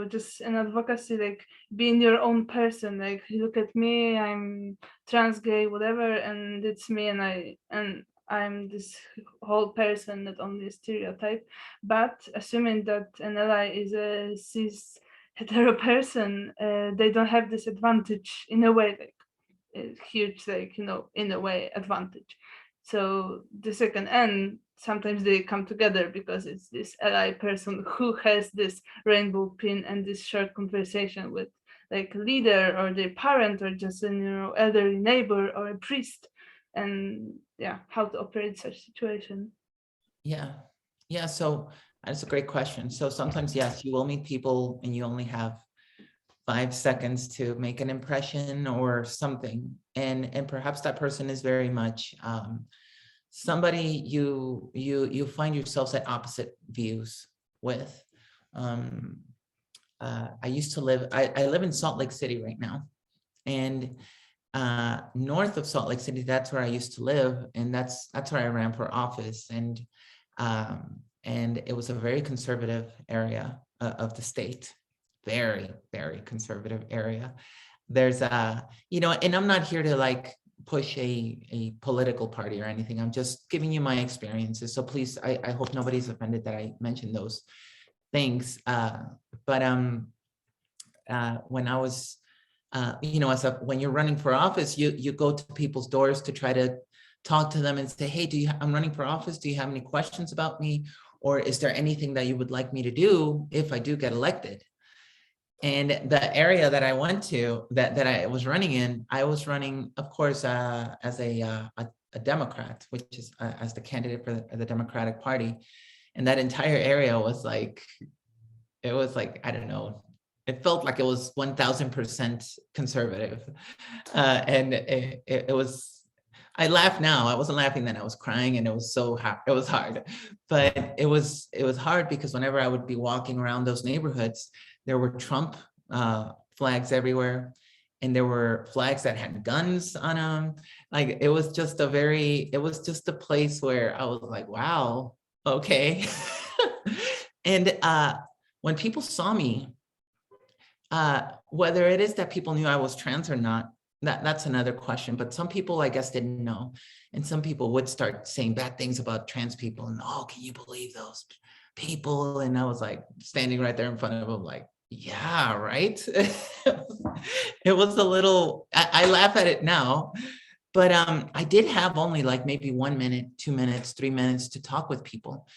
just an advocacy, being your own person. You look at me, I'm trans, gay, whatever, and it's me, and I'm this whole person, not only a stereotype. But assuming that an ally is a cis hetero person, they don't have this advantage in a way, a huge in a way advantage. So the second end, sometimes they come together because it's this ally person who has this rainbow pin and this short conversation with a leader or their parent or just an elderly neighbor or a priest, and how to operate such situation. Yeah, so that's a great question. So sometimes, yes, you will meet people and you only have 5 seconds to make an impression or something, and perhaps that person is very much somebody you find yourselves at opposite views with. I used to live, I live in Salt Lake City right now, and north of Salt Lake City, that's where I used to live, and that's where I ran for office, and it was a very conservative area of the state. Very, very conservative area. There's and I'm not here to push a political party or anything. I'm just giving you my experiences. So please, I hope nobody's offended that I mentioned those things. But when I was when you're running for office, you go to people's doors to try to talk to them and say, hey, I'm running for office. Do you have any questions about me? Or is there anything that you would like me to do if I do get elected? And the area that I went to, that I was running in, I was running, of course, as a Democrat, which is as the candidate for the Democratic Party. And that entire area was like, I don't know, it felt like it was 1000% conservative. And it was, I laugh now. I wasn't laughing then, I was crying, and it was so hard. It was hard, but it was hard because whenever I would be walking around those neighborhoods, there were Trump flags everywhere, and there were flags that had guns on them. Like, it was just a place where I was like, wow, okay. And when people saw me, whether it is that people knew I was trans or not, that's another question. But some people, I guess, didn't know. And some people would start saying bad things about trans people. And, oh, can you believe those people? And I was like standing right there in front of them like, yeah, right. It was a little, I laugh at it now, but I did have only like maybe 1 minute, 2 minutes, 3 minutes to talk with people.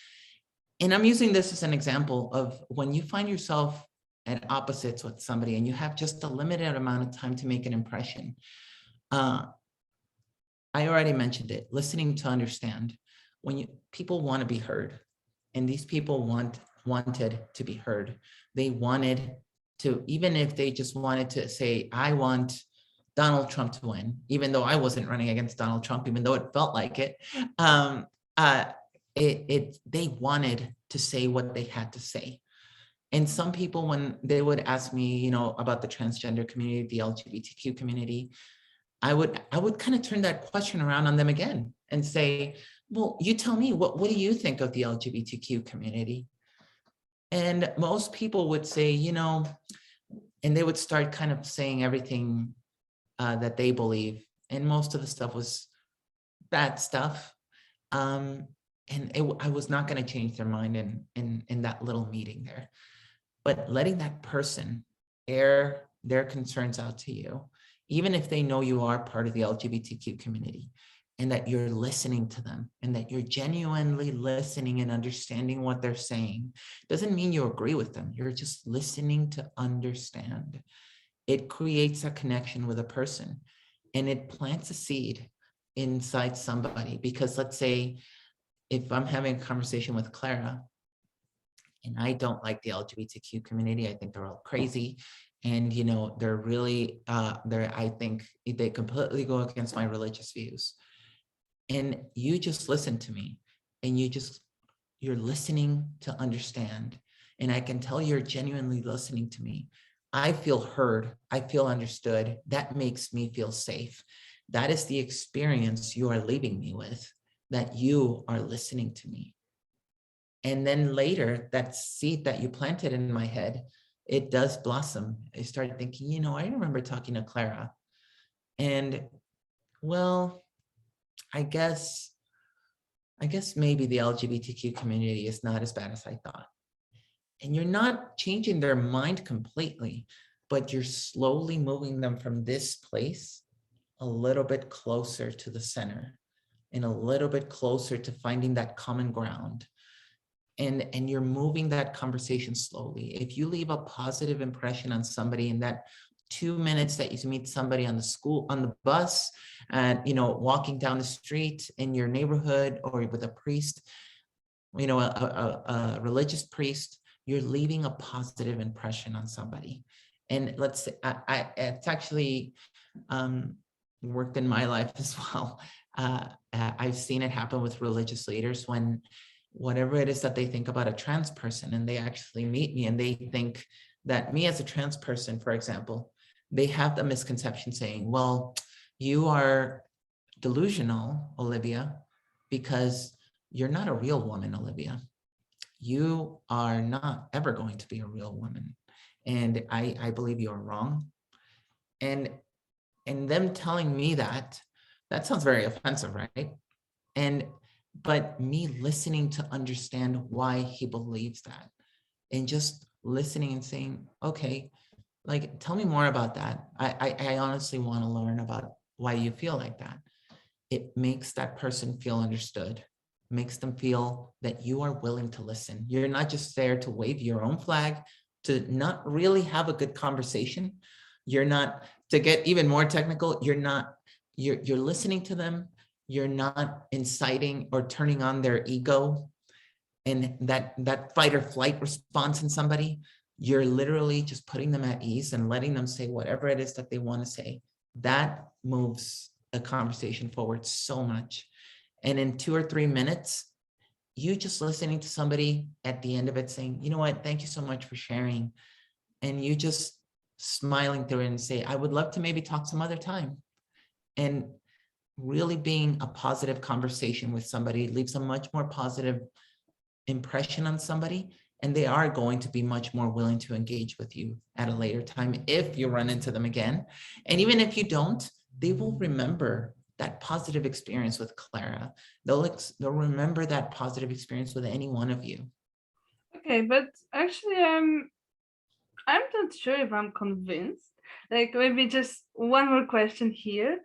And I'm using this as an example of when you find yourself at opposites with somebody and you have just a limited amount of time to make an impression. I already mentioned it, listening to understand. When people want to be heard, and these people wanted to be heard. They wanted to, even if they just wanted to say, I want Donald Trump to win, even though I wasn't running against Donald Trump, even though it felt like it. They wanted to say what they had to say. And some people, when they would ask me, about the transgender community, the LGBTQ community, I would kind of turn that question around on them again and say, well, you tell me, what do you think of the LGBTQ community? And most people would say, and they would start kind of saying everything that they believe. And most of the stuff was bad stuff. I was not going to change their mind in that little meeting there. But letting that person air their concerns out to you, even if they know you are part of the LGBTQ community, and that you're listening to them, and that you're genuinely listening and understanding what they're saying, doesn't mean you agree with them. You're just listening to understand. It creates a connection with a person, and it plants a seed inside somebody. Because let's say if I'm having a conversation with Clara, and I don't like the LGBTQ community, I think they're all crazy. And, they're really, I think they completely go against my religious views. And you just listen to me, and you're listening to understand. And I can tell you're genuinely listening to me. I feel heard. I feel understood. That makes me feel safe. That is the experience you are leaving me with, that you are listening to me. And then later, that seed that you planted in my head, it does blossom. I started thinking, I remember talking to Clara, and well, I guess maybe the LGBTQ community is not as bad as I thought. And you're not changing their mind completely, but you're slowly moving them from this place a little bit closer to the center, and a little bit closer to finding that common ground. And you're moving that conversation slowly. If you leave a positive impression on somebody in that 2 minutes that you meet somebody on the bus, and walking down the street in your neighborhood, or with a priest, a religious priest, you're leaving a positive impression on somebody. And let's say it's actually worked in my life as well. I've seen it happen with religious leaders, when whatever it is that they think about a trans person, and they actually meet me and they think that me as a trans person, for example, they have the misconception saying, well, you are delusional, Olivia, because you're not a real woman, Olivia. You are not ever going to be a real woman. And I believe you are wrong. And them telling me that sounds very offensive, right? But me listening to understand why he believes that, and just listening and saying, okay, like, tell me more about that. I honestly want to learn about why you feel like that. It makes that person feel understood, makes them feel that you are willing to listen. You're not just there to wave your own flag, to not really have a good conversation. You're not, to get even more technical, you're listening to them. You're not inciting or turning on their ego and that fight or flight response in somebody. You're literally just putting them at ease and letting them say whatever it is that they want to say. That moves a conversation forward so much. And in 2 or 3 minutes, you just listening to somebody at the end of it saying, you know what, thank you so much for sharing. And you just smiling through it and say, I would love to maybe talk some other time. And really being a positive conversation with somebody leaves a much more positive impression on somebody. And they are going to be much more willing to engage with you at a later time if you run into them again. And even if you don't, they will remember that positive experience with Clara. They'll remember that positive experience with any one of you. Okay, but actually, I'm not sure if I'm convinced. Like, maybe just one more question here.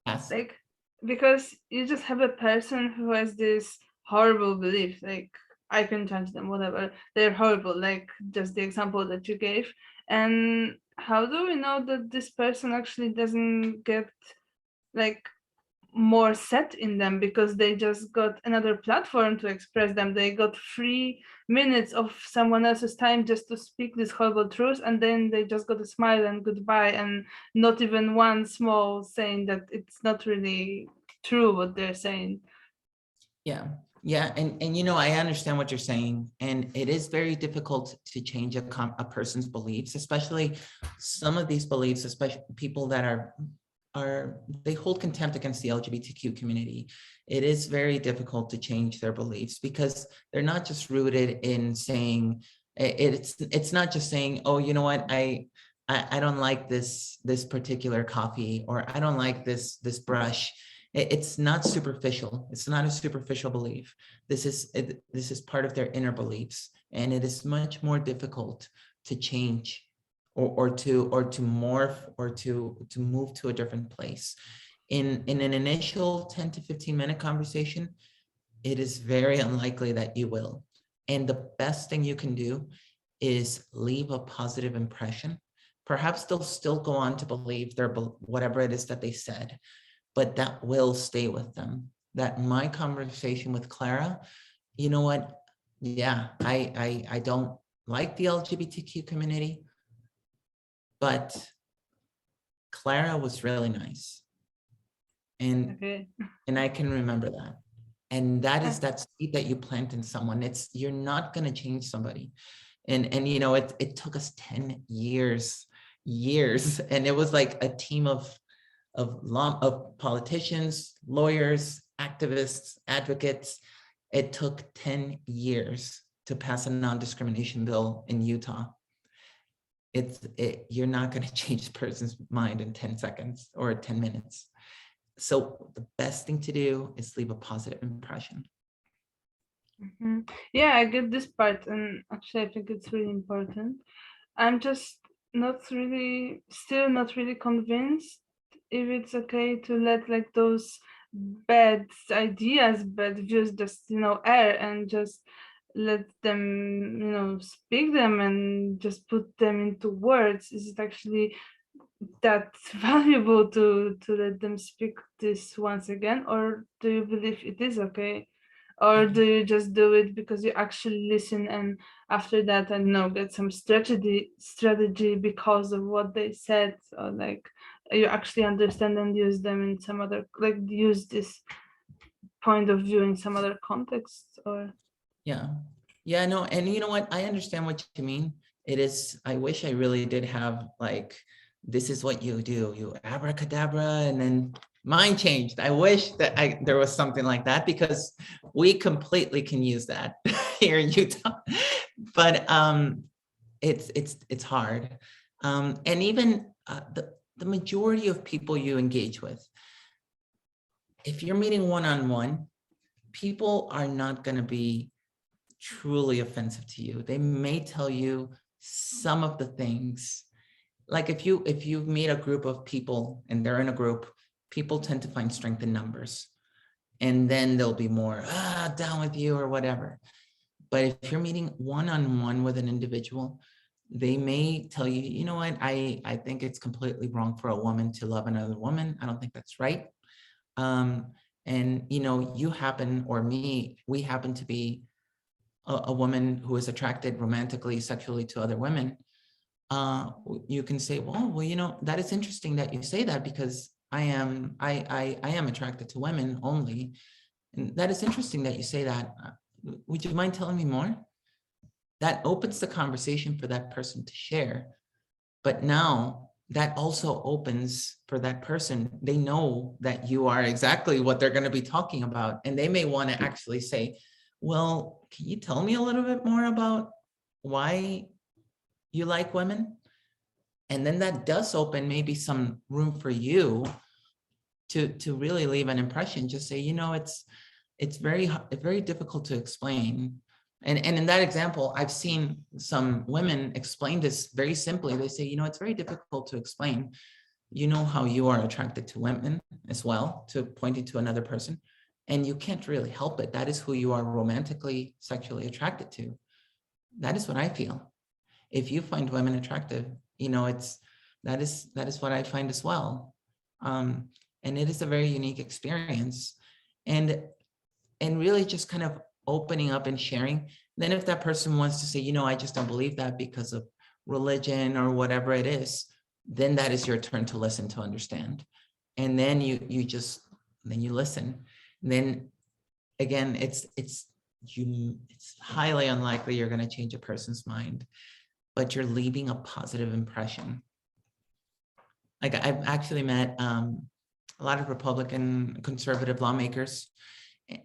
Yes. Like, because you just have a person who has this horrible belief, like, I can judge them, whatever, they're horrible, like just the example that you gave. And how do we know that this person actually doesn't get like more set in them because they just got another platform to express them? They got 3 minutes of someone else's time just to speak this horrible truth, and then they just got a smile and goodbye, and not even one small saying that it's not really true what they're saying. Yeah, and you know, I understand what you're saying, and it is very difficult to change a person's beliefs, especially some of these beliefs, especially people that they hold contempt against the LGBTQ community. It is very difficult to change their beliefs because they're not just rooted in saying, it's not just saying, oh, you know what, I don't like this particular coffee, or I don't like this brush. It's not superficial. It's not a superficial belief. This is part of their inner beliefs, and it is much more difficult to change or to morph or to move to a different place. In an initial 10 to 15 minute conversation, it is very unlikely that you will. And the best thing you can do is leave a positive impression. Perhaps they'll still go on to believe whatever it is that they said, but that will stay with them. That my conversation with Clara, you know what? Yeah, I don't like the LGBTQ community, but Clara was really nice. And I can remember that. And that is that seed that you plant in someone. You're not going to change somebody. And you know, it took us 10 years, and it was like a team of politicians, lawyers, activists, advocates. It took 10 years to pass a non-discrimination bill in Utah. You're not going to change the person's mind in 10 seconds or 10 minutes. So the best thing to do is leave a positive impression. Mm-hmm. Yeah, I get this part, and actually I think it's really important. I'm just still not really convinced if it's okay to let like those bad ideas, bad views just, air and just let them, speak them and just put them into words. Is it actually that valuable to let them speak this once again, or do you believe it is okay? Or do you just do it because you actually listen, and after that, I don't know, get some strategy because of what they said, or like you actually understand and use them in some other, like use this point of view in some other context? Or yeah, no, and you know what, I understand what you mean. I wish I really did have like, this is what you do, you abracadabra, and then mine changed. I wish that there was something like that, because we completely can use that here in Utah. But it's hard. And even the majority of people you engage with, if you're meeting one-on-one, people are not going to be truly offensive to you. They may tell you some of the things like if you meet a group of people and they're in a group, people tend to find strength in numbers, and then they'll be more down with you or whatever. But if you're meeting one-on-one with an individual, they may tell you, you know what, I think it's completely wrong for a woman to love another woman. I don't think that's right. And you know, you happen, or me, we happen to be a woman who is attracted romantically, sexually to other women. You can say, well, you know, that is interesting that you say that, because I am attracted to women only. And that is interesting that you say that. Would you mind telling me more? That opens the conversation for that person to share. But now that also opens for that person, they know that you are exactly what they're going to be talking about. And they may want to actually say, well, can you tell me a little bit more about why you like women? And then that does open maybe some room for you to really leave an impression. Just say, you know, it's very difficult to explain. And in that example, I've seen some women explain this very simply. They say, you know, it's very difficult to explain. You know how you are attracted to women as well, to pointing to another person, and you can't really help it. That is who you are romantically, sexually attracted to. That is what I feel. If you find women attractive, you know, that is what I find as well. And it is a very unique experience. And really just kind of opening up and sharing. Then if that person wants to say, you know, I just don't believe that because of religion or whatever it is, then that is your turn to listen, to understand. And then you listen. And then again, it's highly unlikely you're going to change a person's mind, but you're leaving a positive impression. Like I've actually met a lot of Republican conservative lawmakers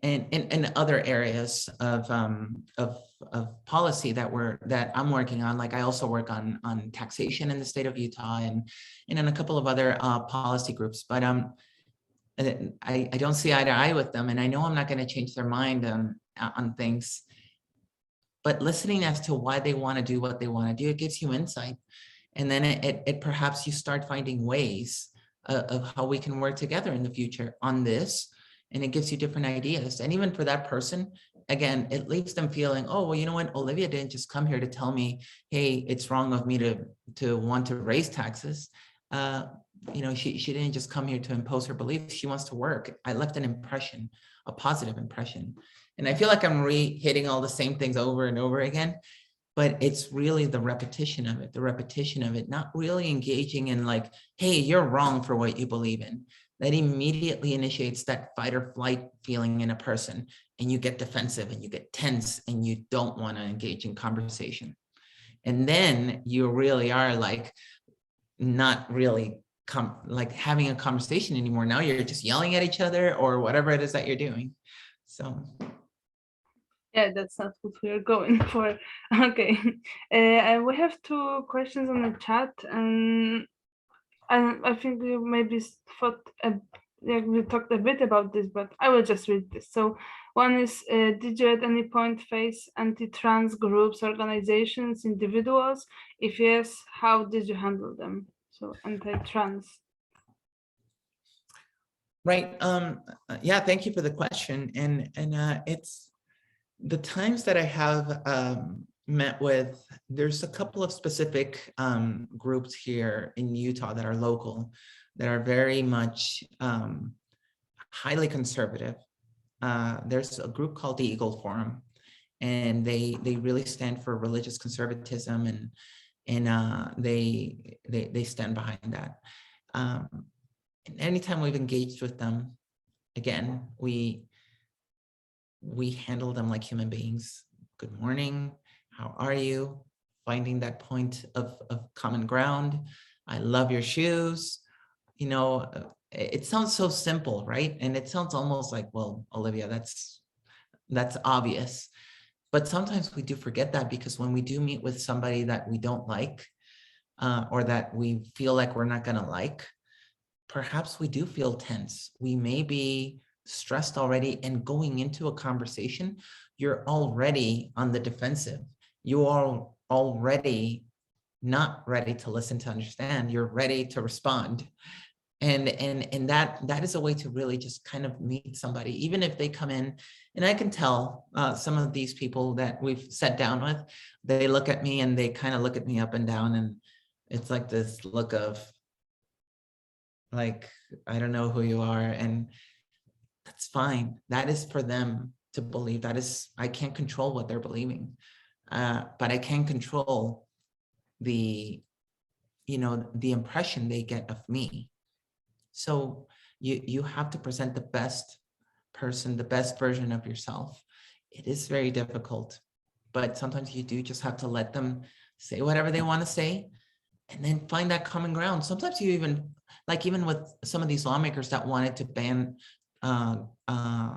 and other areas of policy that I'm working on. Like I also work on taxation in the state of Utah and in a couple of other policy groups. But I don't see eye to eye with them, and I know I'm not going to change their mind on things. But listening as to why they want to do what they want to do, it gives you insight, and then it perhaps you start finding ways of how we can work together in the future on this. And it gives you different ideas. And even for that person, again, it leaves them feeling, oh, well, you know what? Olivia didn't just come here to tell me, hey, it's wrong of me to want to raise taxes. You know, she didn't just come here to impose her beliefs. She wants to work. I left an impression, a positive impression. And I feel like I'm hitting all the same things over and over again, but it's really the repetition of it, not really engaging in like, hey, you're wrong for what you believe in. That immediately initiates that fight or flight feeling in a person, and you get defensive and you get tense and you don't want to engage in conversation. And then you really are like not really like having a conversation anymore. Now you're just yelling at each other or whatever it is that you're doing. So yeah, that's not what we're going for. Okay, we have 2 questions on the chat, and I think we maybe thought, we talked a bit about this, but I will just read this. So one is, did you at any point face anti-trans groups, organizations, individuals? If yes, how did you handle them? So anti-trans. Right. Yeah, thank you for the question. And it's the times that I have met with, there's a couple of specific groups here in Utah that are local, that are very much highly conservative. There's a group called the Eagle Forum, and they really stand for religious conservatism, and they stand behind that. And anytime we've engaged with them, again, we handle them like human beings. Good morning. How are you? Finding that point of common ground. I love your shoes. You know, it sounds so simple, right? And it sounds almost like, well, Olivia, that's obvious. But sometimes we do forget that, because when we do meet with somebody that we don't like, or that we feel like we're not gonna like, perhaps we do feel tense. We may be stressed already, and going into a conversation, you're already on the defensive. You are already not ready to listen to understand, you're ready to respond. And that is a way to really just kind of meet somebody, even if they come in, and I can tell some of these people that we've sat down with, they look at me and they kind of look at me up and down, and it's like this look of like, I don't know who you are, and that's fine. That is for them to believe. That is, I can't control what they're believing, but I can control the impression they get of me. So you have to present the best person, the best version of yourself. It is very difficult, but sometimes you do just have to let them say whatever they want to say, and then find that common ground. Sometimes you even with some of these lawmakers that wanted to ban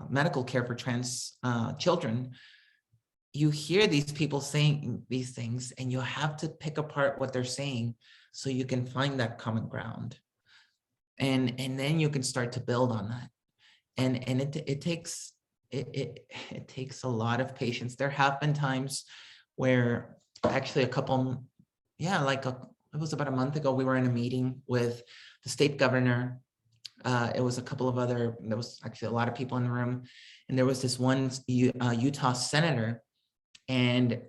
medical care for trans children, you hear these people saying these things, and you have to pick apart what they're saying so you can find that common ground. And then you can start to build on that. And it takes a lot of patience. There have been times where actually it was about a month ago, we were in a meeting with the state governor. It was a couple of there was actually a lot of people in the room. And there was this one Utah senator. And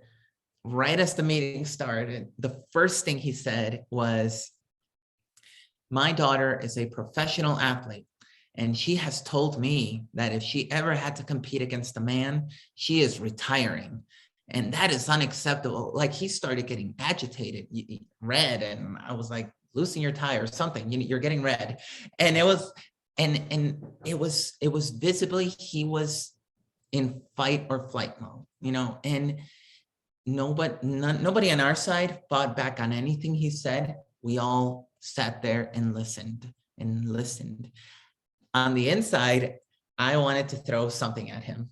right as the meeting started, the first thing he said was, "My daughter is a professional athlete, and she has told me that if she ever had to compete against a man, she is retiring. And that is unacceptable." Like, he started getting agitated, red, and I was like, "Loosen your tie or something. You're getting red." And it was, it was visibly, he was in fight or flight mode, and nobody on our side fought back on anything he said. We all sat there and listened. On the inside, I wanted to throw something at him,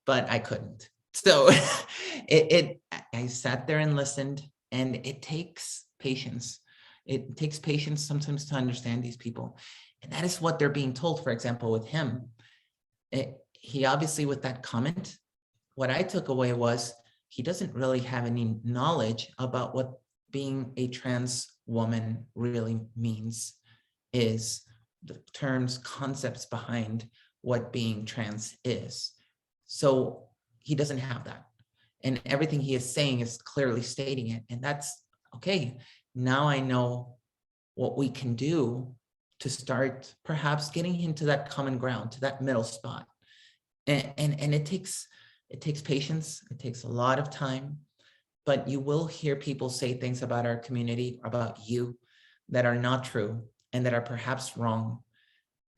but I couldn't. So I sat there and listened, and it takes patience. It takes patience sometimes to understand these people. And that is what they're being told. For example, with him, he obviously, with that comment, what I took away was he doesn't really have any knowledge about what being a trans woman really means, is the terms, concepts behind what being trans is. So he doesn't have that. And everything he is saying is clearly stating it. And that's okay. Now I know what we can do to start perhaps getting into that common ground, to that middle spot. And it takes patience. It takes a lot of time. But you will hear people say things about our community, about you, that are not true and that are perhaps wrong.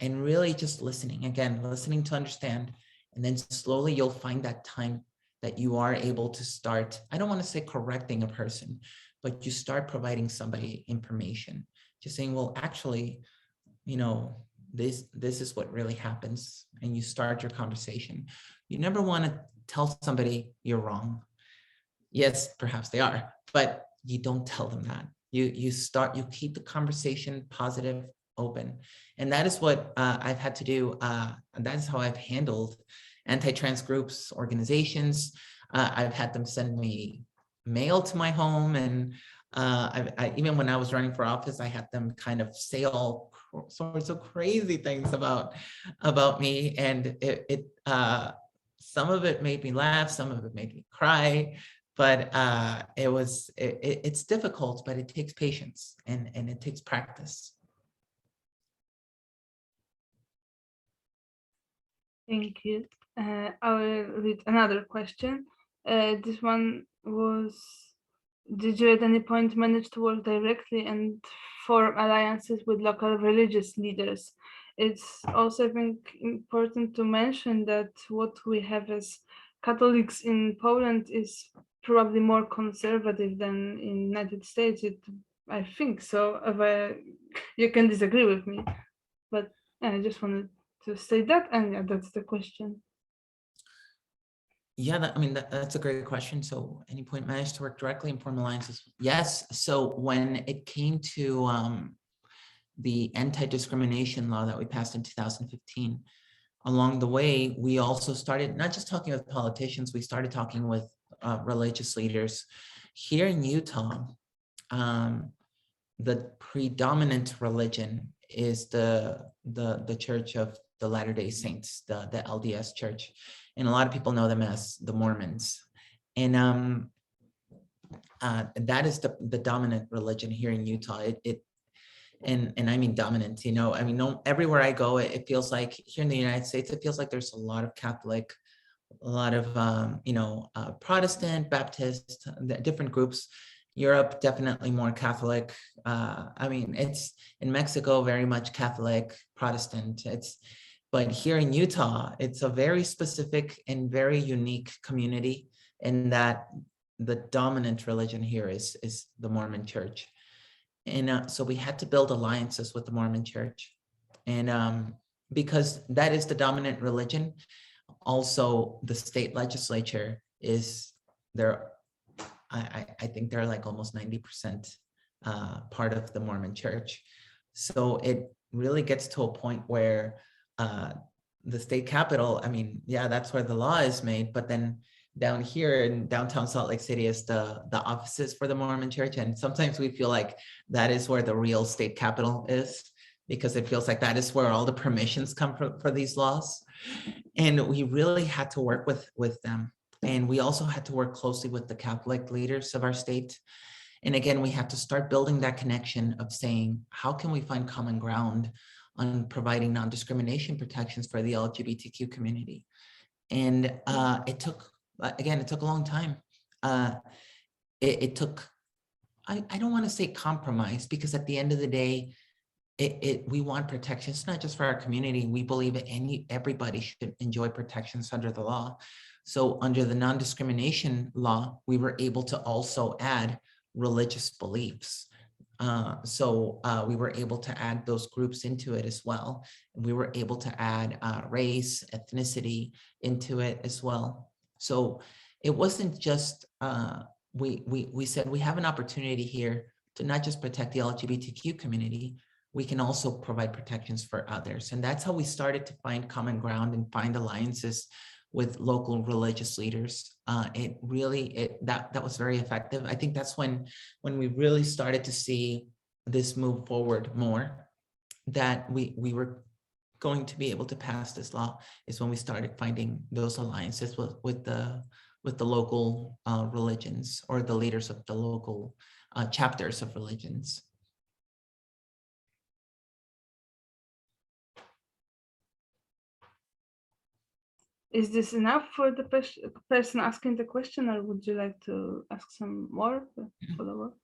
And really just listening to understand. And then slowly you'll find that time that you are able to start, I don't want to say correcting a person, but you start providing somebody information. Just saying, well, actually, this is what really happens. And you start your conversation. You never want to tell somebody you're wrong. Yes, perhaps they are, but you don't tell them that. You keep the conversation positive, open. And that is what I've had to do. That is how I've handled anti-trans groups, organizations. I've had them send me mail to my home. And I even when I was running for office, I had them kind of say all sorts of crazy things about me. And some of it made me laugh, some of it made me cry. But it's difficult, but it takes patience and it takes practice. Thank you. I will read another question. This one was, did you at any point manage to work directly and form alliances with local religious leaders? It's also, I think, important to mention that what we have as Catholics in Poland is probably more conservative than in United States. I think so. You can disagree with me, but I just wanted to say that, and yeah, that's the question. Yeah, that's a great question. So, any point managed to work directly and form alliances? Yes. So when it came to the anti-discrimination law that we passed in 2015, along the way, we also started not just talking with politicians, we started talking with religious leaders. Here in Utah, the predominant religion is the Church of the Latter-day Saints, the LDS Church, and a lot of people know them as the Mormons. And that is the dominant religion here in Utah. And I mean dominant, you know, I mean, everywhere I go, it feels like here in the United States, it feels like there's a lot of Catholic, a lot of, Protestant, Baptist, different groups. Europe, definitely more Catholic. I mean, it's in Mexico, very much Catholic, Protestant. But here in Utah, it's a very specific and very unique community in that the dominant religion here is the Mormon Church. And so we had to build alliances with the Mormon Church. And because that is the dominant religion, also the state legislature is there. I think they're like almost 90% part of the Mormon Church. So it really gets to a point where the state capitol, I mean, yeah, that's where the law is made, but then down here in downtown Salt Lake City is the offices for the Mormon Church. And sometimes we feel like that is where the real state capitol is, because it feels like that is where all the permissions come for these laws. And we really had to work with them. And we also had to work closely with the Catholic leaders of our state. And again, we have to start building that connection of saying, how can we find common ground on providing non-discrimination protections for the LGBTQ community? And it took a long time. It took, I don't want to say compromise, because at the end of the day, we want protections, not just for our community. We believe that everybody should enjoy protections under the law. So under the non-discrimination law, we were able to also add religious beliefs. So we were able to add those groups into it as well. We were able to add race, ethnicity into it as well. So it wasn't just, we said we have an opportunity here to not just protect the LGBTQ community, we can also provide protections for others. And that's how we started to find common ground and find alliances with local religious leaders. That was very effective. I think that's when we really started to see this move forward more, that we were going to be able to pass this law, is when we started finding those alliances with the local religions, or the leaders of the local chapters of religions. Is this enough for the person asking the question, or would you like to ask some more follow-up?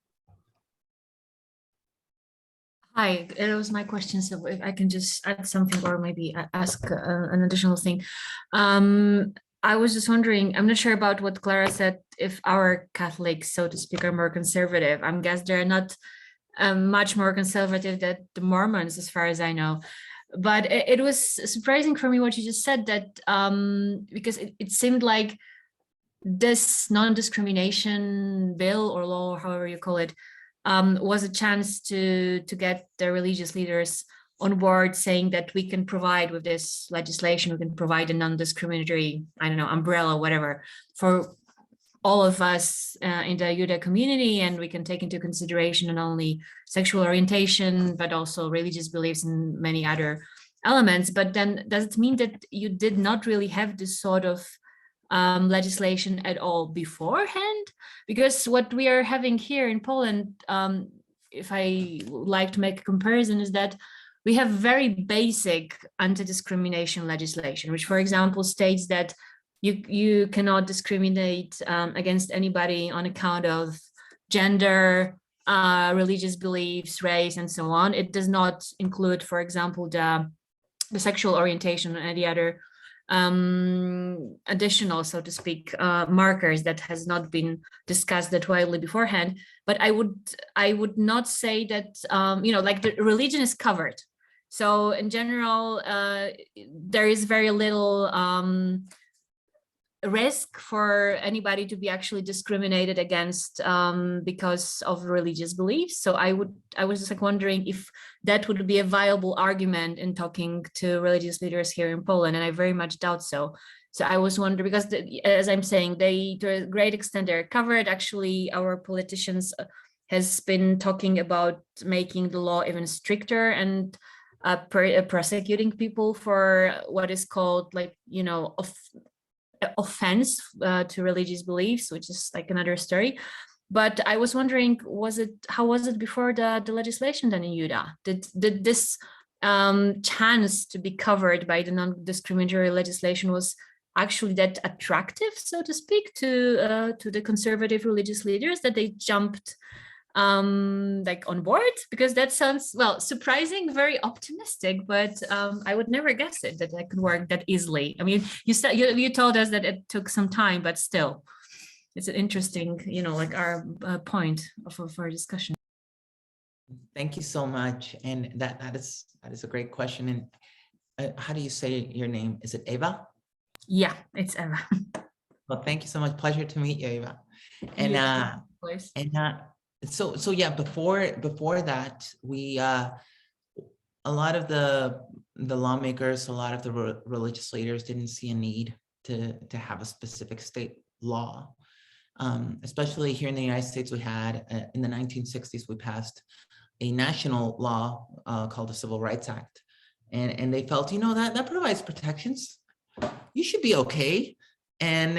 Hi, it was my question, so if I can just add something or maybe ask an additional thing. I was just wondering, I'm not sure about what Clara said, if our Catholics, so to speak, are more conservative. I guess they're not much more conservative than the Mormons, as far as I know. But it was surprising for me what you just said, that because it seemed like this non-discrimination bill or law, or however you call it, was a chance to get the religious leaders on board, saying that we can provide with this legislation, we can provide a non-discriminatory, I don't know, umbrella, whatever, for all of us in the Utah community, and we can take into consideration not only sexual orientation, but also religious beliefs and many other elements. But then does it mean that you did not really have this sort of legislation at all beforehand? Because what we are having here in Poland, if I would like to make a comparison, is that we have very basic anti-discrimination legislation, which, for example, states that you cannot discriminate against anybody on account of gender, religious beliefs, race, and so on. It does not include, for example, the sexual orientation and the other additional, so to speak, markers that has not been discussed that widely beforehand. But I would not say that like the religion is covered. So in general, there is very little risk for anybody to be actually discriminated against because of religious beliefs. So I was just like wondering if that would be a viable argument in talking to religious leaders here in Poland, and I very much doubt so. So I was wondering, because as I'm saying, they, to a great extent, they're covered. Actually, our politicians has been talking about making the law even stricter and prosecuting people for what is called, like, you know, offense to religious beliefs, which is like another story. But I was wondering, how was it before the legislation then in Utah? Did this chance to be covered by the non-discriminatory legislation was actually that attractive, so to speak, to the conservative religious leaders, that they jumped like on board? Because that sounds, well, surprising, very optimistic, but I would never guess it, that could work that easily. I mean, you told us that it took some time, but still, it's an interesting, you know, like our point of our discussion. Thank you so much, and that is a great question. And how do you say your name? Is it Eva? Yeah, it's Eva. Well, thank you so much. Pleasure to meet you, Eva. And so yeah, before that, we a lot of the lawmakers, a lot of the religious leaders didn't see a need to have a specific state law. Especially here in the United States, we had in the 1960s, we passed a national law called the Civil Rights Act, and they felt, you know, that provides protections. You should be okay, and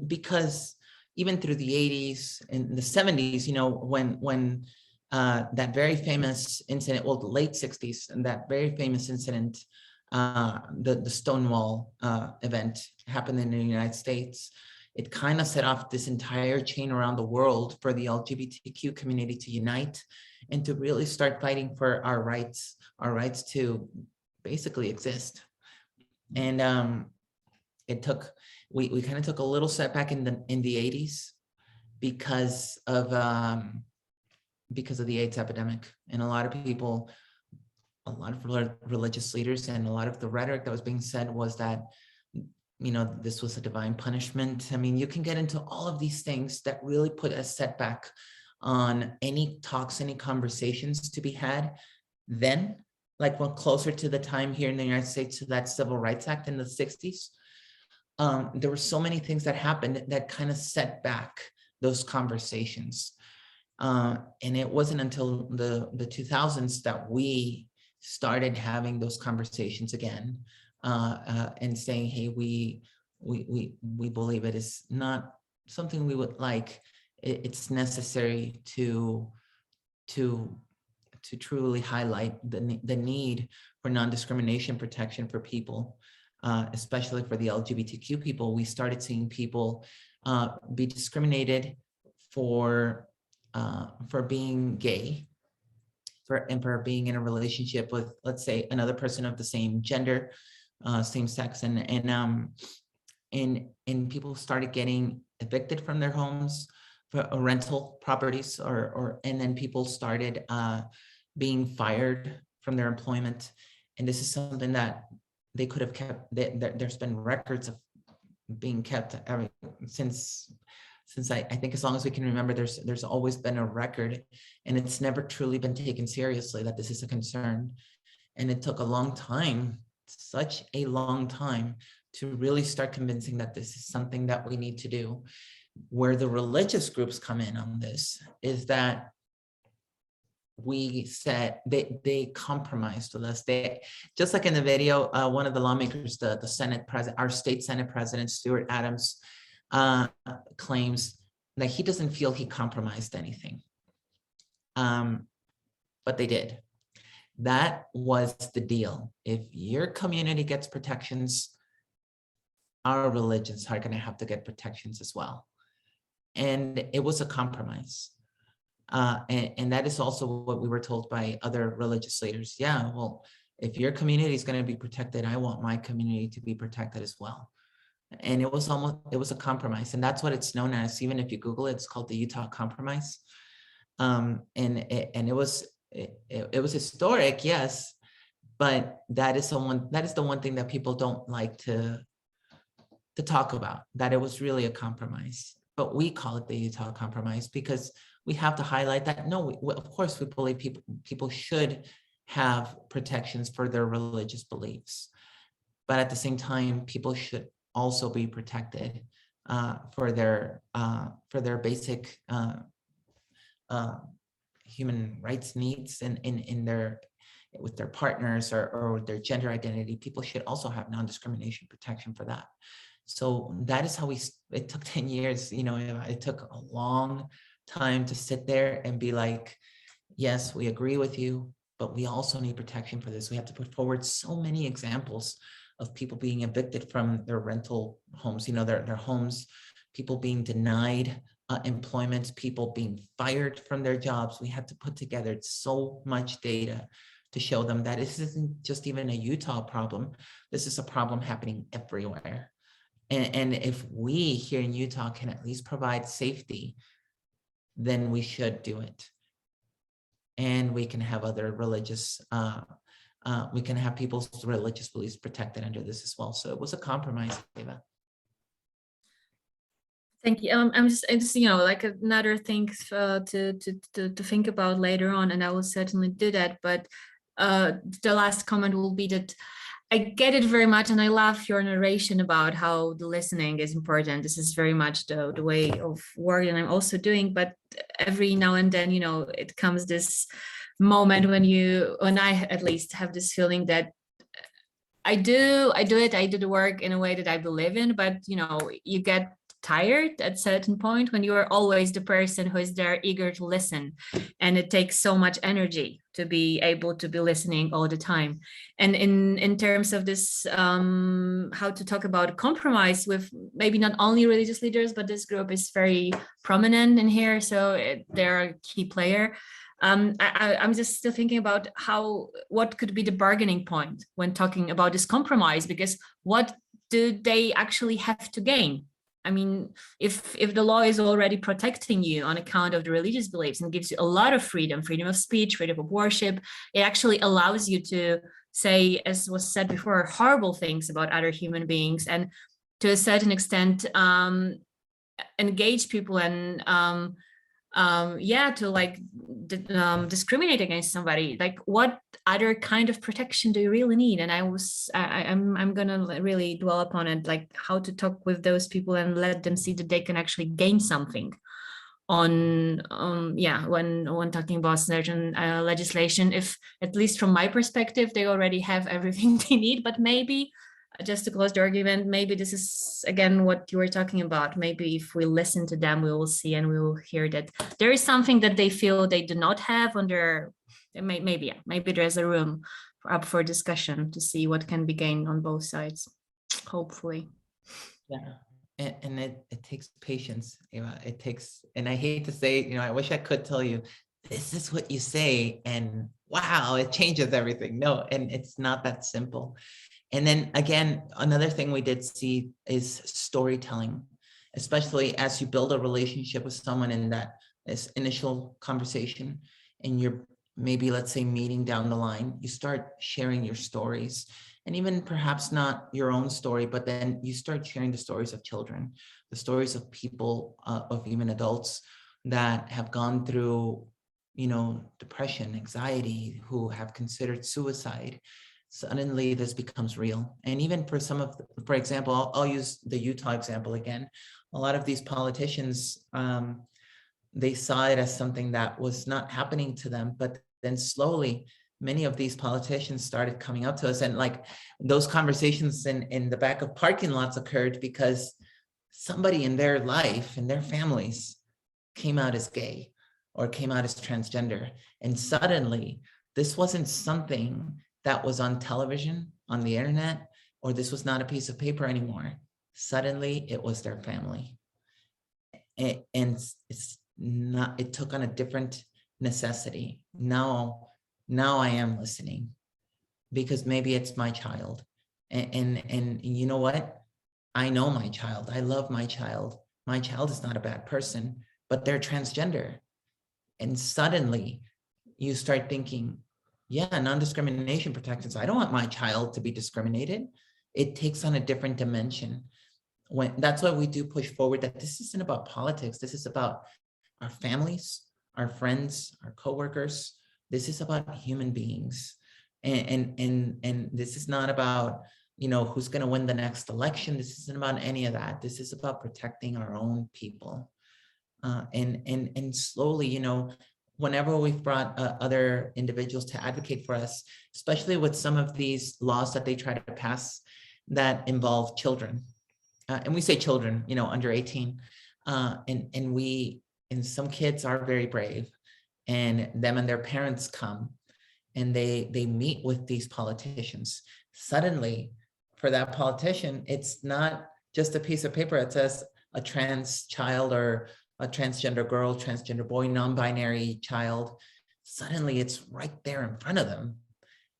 because even through the 80s and the 70s, you know, when that very famous incident, well, the late 60s, and that very famous incident, the Stonewall event happened in the United States, it kind of set off this entire chain around the world for the LGBTQ community to unite and to really start fighting for our rights to basically exist. And it took, we kind of took a little setback in the 80s because of the AIDS epidemic, and a lot of people, a lot of religious leaders, and a lot of the rhetoric that was being said was that, you know, this was a divine punishment. I mean, you can get into all of these things that really put a setback on any talks, any conversations to be had then, like when closer to the time here in the United States to that Civil Rights Act in the 60s. There were so many things that happened that kind of set back those conversations. And it wasn't until the 2000s that we started having those conversations again, and saying, hey, we believe it is not something we would like. It's necessary to truly highlight the need for non-discrimination protection for people, especially for the LGBTQ people. We started seeing people be discriminated for being gay, for being in a relationship with, let's say, another person of the same gender, same sex, and people started getting evicted from their homes for rental properties, and then people started being fired from their employment. And this is something that they could have kept. There's been records of being kept since I think as long as we can remember. There's always been a record, and it's never truly been taken seriously that this is a concern. And it took a long time, such a long time, to really start convincing that this is something that we need to do. Where the religious groups come in on this is that we said they compromised with us. They, just like in the video, one of the lawmakers, the Senate president, our state Senate president, Stuart Adams, claims that he doesn't feel he compromised anything. But they did. That was the deal. If your community gets protections, our religions are going to have to get protections as well. And it was a compromise. And that is also what we were told by other religious leaders. Yeah, well, if your community is going to be protected, I want my community to be protected as well. And it was a compromise. And that's what it's known as. Even if you Google it, it's called the Utah Compromise. And it was historic, yes, but that is the one thing that people don't like to talk about, that it was really a compromise. But we call it the Utah Compromise because we have to highlight that, no, of course we believe people should have protections for their religious beliefs, but at the same time, people should also be protected for their basic human rights needs in their with their partners or their gender identity, people should also have non-discrimination protection for that. So that is how it took 10 years, it took a long time to sit there and be like, yes, we agree with you, but we also need protection for this. We have to put forward so many examples of people being evicted from their rental homes, their homes, people being denied employment, people being fired from their jobs. We had to put together so much data to show them that this isn't just even a Utah problem. This is a problem happening everywhere. And if we here in Utah can at least provide safety, then we should do it. And we can have other religious, we can have people's religious beliefs protected under this as well. So it was a compromise, Eva. Thank you. I'm just like another thing to think about later on, and I will certainly do that. But the last comment will be that I get it very much, and I love your narration about how the listening is important. This is very much the way of work that I'm also doing. But every now and then, it comes this moment when I at least have this feeling that I do the work in a way that I believe in, but you get tired at a certain point when you are always the person who is there eager to listen, and it takes so much energy to be able to be listening all the time. And in terms of this, how to talk about compromise with maybe not only religious leaders, but this group is very prominent in here, so they're a key player. I'm just still thinking about what could be the bargaining point when talking about this compromise, because what do they actually have to gain? I mean, if the law is already protecting you on account of the religious beliefs and gives you a lot of freedom of speech, freedom of worship, it actually allows you to say, as was said before, horrible things about other human beings, and to a certain extent engage people and to discriminate against somebody. Like, what other kind of protection do you really need? And I'm gonna really dwell upon it, like how to talk with those people and let them see that they can actually gain something on when talking about certain legislation. If, at least from my perspective, they already have everything they need, but maybe, just to close the argument, maybe this is again what you were talking about. Maybe if we listen to them, we will see and we will hear that there is something that they feel they do not have on their, maybe there's a room up for discussion to see what can be gained on both sides, hopefully. Yeah, and it takes patience, Eva. It takes, and I hate to say, I wish I could tell you, this is what you say, and wow, it changes everything. No, and it's not that simple. And then again, another thing we did see is storytelling, especially as you build a relationship with someone in that initial conversation, and you're maybe, let's say, meeting down the line, you start sharing your stories, and even perhaps not your own story, but then you start sharing the stories of children, the stories of people, of even adults that have gone through, depression, anxiety, who have considered suicide. Suddenly this becomes real. And even for for example, I'll use the Utah example again. A lot of these politicians, they saw it as something that was not happening to them, but then slowly, many of these politicians started coming up to us, and like those conversations in the back of parking lots occurred because somebody in their life, in their families, came out as gay or came out as transgender. And suddenly this wasn't something that was on television, on the internet, or this was not a piece of paper anymore. Suddenly it was their family. And it took on a different necessity. Now I am listening, because maybe it's my child. And you know what? I know my child. I love my child. My child is not a bad person, but they're transgender. And suddenly you start thinking, yeah, non-discrimination protections. I don't want my child to be discriminated. It takes on a different dimension. That's why we do push forward that this isn't about politics. This is about our families, our friends, our coworkers. This is about human beings. And this is not about, who's going to win the next election. This isn't about any of that. This is about protecting our own people. And slowly, you know, whenever we've brought other individuals to advocate for us, especially with some of these laws that they try to pass that involve children, and we say children, you know, under 18, and some kids are very brave, and them and their parents come and they meet with these politicians. Suddenly, for that politician, it's not just a piece of paper that says a trans child or a transgender girl, transgender boy, non-binary child. Suddenly it's right there in front of them,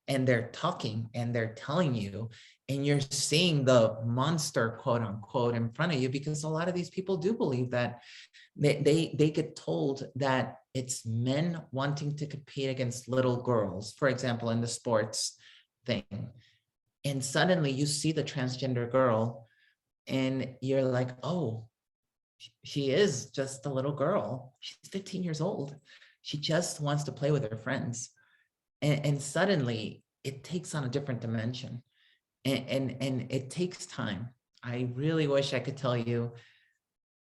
and they're talking and they're telling you, and you're seeing the monster, quote unquote, in front of you, because a lot of these people do believe that they get told that it's men wanting to compete against little girls, for example, in the sports thing. And suddenly you see the transgender girl and you're like, oh, she is just a little girl. She's 15 years old. She just wants to play with her friends. And suddenly it takes on a different dimension. And it takes time. I really wish I could tell you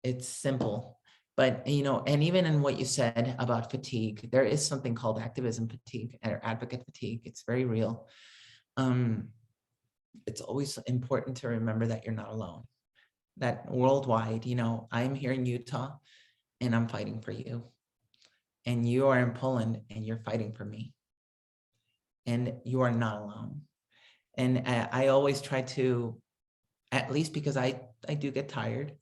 it's simple, but, you know, and even in what you said about fatigue, there is something called activism fatigue or advocate fatigue. It's very real. It's always important to remember that you're not alone, that worldwide, you know, I'm here in Utah and I'm fighting for you, and you are in Poland and you're fighting for me, and you are not alone. And I always try to, at least because I do get tired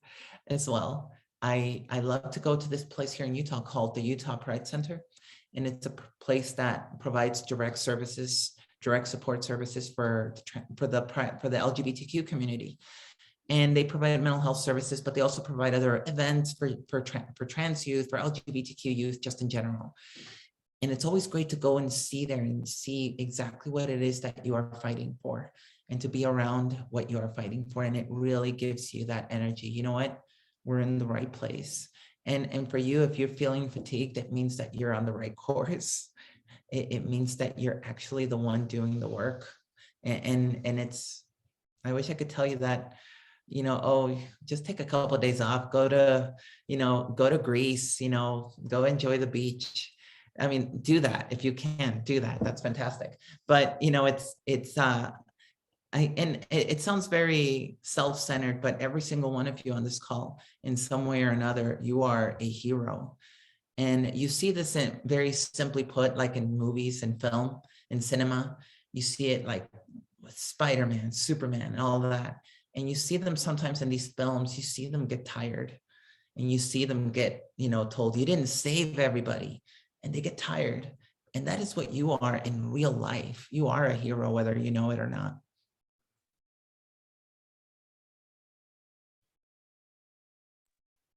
as well, I love to go to this place here in Utah called the Utah Pride Center. And it's a place that provides direct services, direct support services for the LGBTQ community. And they provide mental health services, but they also provide other events for trans youth, for LGBTQ youth, just in general. And it's always great to go and see there and see exactly what it is that you are fighting for, and to be around what you are fighting for. And it really gives you that energy. You know what? We're in the right place. And for you, if you're feeling fatigued, that means that you're on the right course. It means that you're actually the one doing the work. And it's, I wish I could tell you that, you know, oh, just take a couple of days off, go to Greece, you know, go enjoy the beach. I mean, do that if you can. Do that. That's fantastic. But you know, it sounds very self-centered, but every single one of you on this call, in some way or another, you are a hero. And you see this in, very simply put, like in movies and film and cinema. You see it like with Spider-Man, Superman, and all that. And you see them sometimes in these films, you see them get tired, and you see them get, you know, told you didn't save everybody, and they get tired. And that is what you are in real life. You are a hero, whether you know it or not.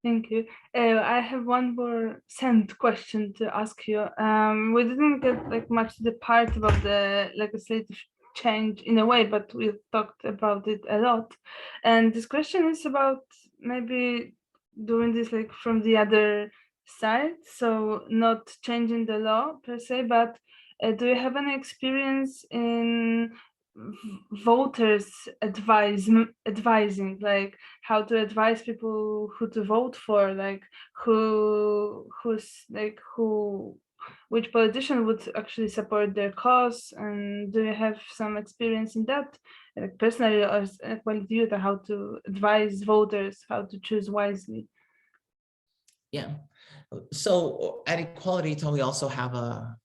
Thank you. I have one more sent question to ask you. We didn't get like much to the part about the legislative change in a way, but we talked about it a lot. And this question is about maybe doing this like from the other side, so not changing the law per se, but do you have any experience in voters advising, like how to advise people who to vote for, like which politician would actually support their cause? And do you have some experience in that, like personally or as Equality Youth, how to advise voters how to choose wisely? Yeah. So at Equality Youth, we also have a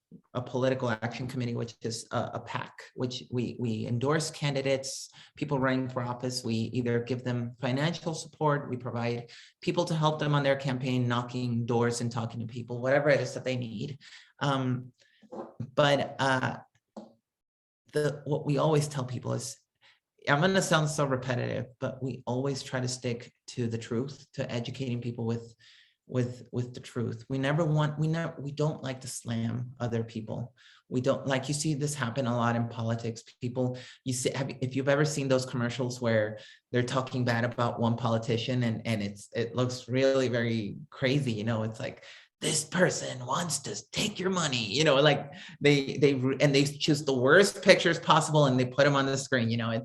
political action committee, which is a PAC, which we endorse candidates, people running for office. We either give them financial support, we provide people to help them on their campaign, knocking doors and talking to people, whatever it is that they need. But what we always tell people is, I'm going to sound so repetitive, but we always try to stick to the truth, to educating people with the truth. We don't like to slam other people. We don't, like, you see this happen a lot in politics. People, you see, if you've ever seen those commercials where they're talking bad about one politician and it looks really very crazy, you know, it's like, this person wants to take your money, you know, like they choose the worst pictures possible and they put them on the screen, you know,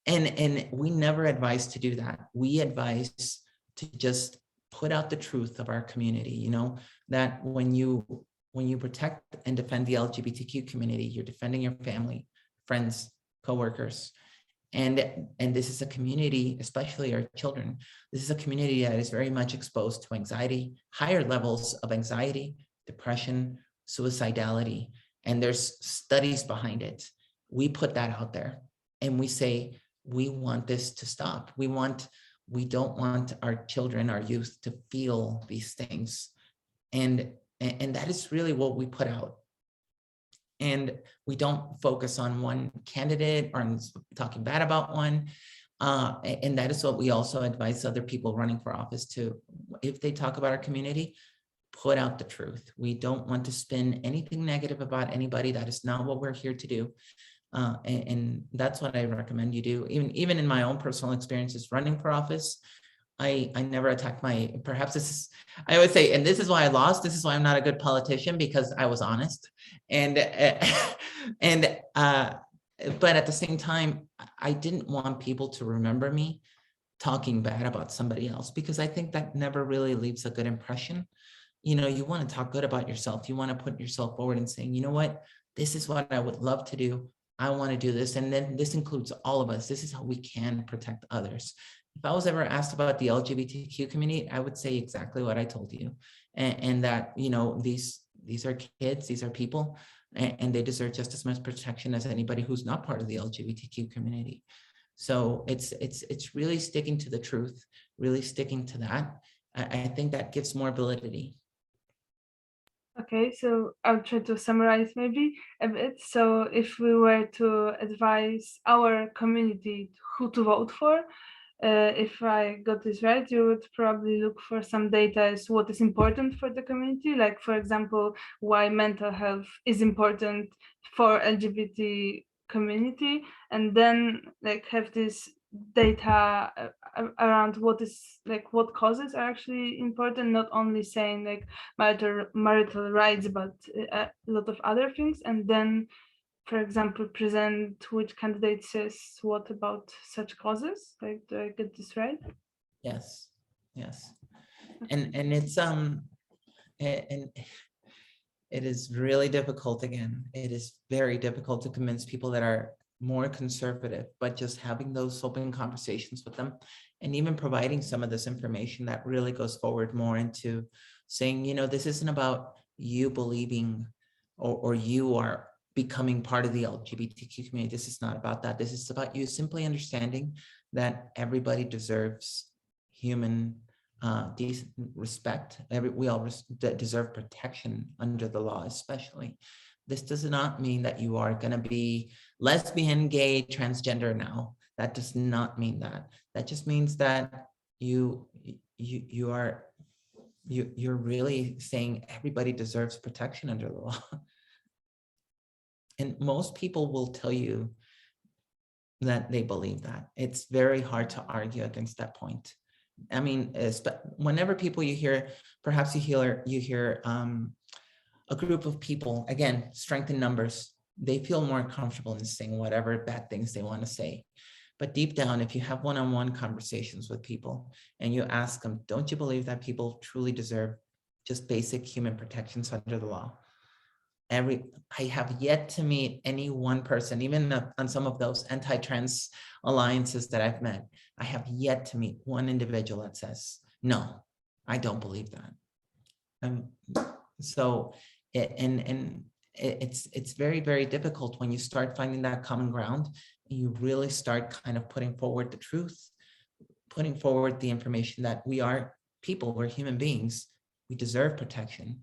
and we never advise to do that. We advise to just put out the truth of our community, you know, that when you protect and defend the LGBTQ community, you're defending your family, friends, coworkers. And this is a community, especially our children, this is a community that is very much exposed to anxiety, higher levels of anxiety, depression, suicidality, and there's studies behind it. We put that out there and we say, we want this to stop. We don't want our children, our youth to feel these things. And that is really what we put out. And we don't focus on one candidate or on talking bad about one. And that is what we also advise other people running for office to. If they talk about our community, put out the truth. We don't want to spin anything negative about anybody. That is not what we're here to do. And that's what I recommend you do. Even in my own personal experiences running for office, I never attacked perhaps this is, I always say, and this is why I lost, this is why I'm not a good politician, because I was honest. But at the same time, I didn't want people to remember me talking bad about somebody else, because I think that never really leaves a good impression. You know, you want to talk good about yourself. You want to put yourself forward and saying, you know what, this is what I would love to do. I want to do this. And then this includes all of us. This is how we can protect others. If I was ever asked about the LGBTQ community, I would say exactly what I told you. And that, you know, these are kids, these are people, and they deserve just as much protection as anybody who's not part of the LGBTQ community. So it's really sticking to the truth, really sticking to that. I think that gives more validity. Okay, so I'll try to summarize maybe a bit. So if we were to advise our community who to vote for, if I got this right, you would probably look for some data as what is important for the community, like, for example, why mental health is important for LGBT community, and then like have this data around what causes are actually important, not only saying like marital rights, but a lot of other things, and then, for example, present which candidate says what about such causes. Like, do I get this right? Yes, yes. And it's and it is really difficult. Again, it is very difficult to convince people that are more conservative, but just having those open conversations with them, and even providing some of this information that really goes forward more into saying, you know, this isn't about you believing or you are becoming part of the LGBTQ community. This is not about that. This is about you simply understanding that everybody deserves human decent respect. We all deserve protection under the law, especially. This does not mean that you are going to be lesbian, gay, transgender now. That does not mean that. That just means that you're really saying everybody deserves protection under the law. And most people will tell you that they believe that. It's very hard to argue against that point. I mean, whenever people perhaps you hear a group of people, again, strength in numbers, they feel more comfortable in saying whatever bad things they want to say. But deep down, if you have one-on-one conversations with people and you ask them, don't you believe that people truly deserve just basic human protections under the law? I have yet to meet any one person, even on some of those anti-trans alliances that I've met, I have yet to meet one individual that says, no, I don't believe that. So it's very, very difficult when you start finding that common ground and you really start kind of putting forward the truth, putting forward the information that we are people, we're human beings, we deserve protection.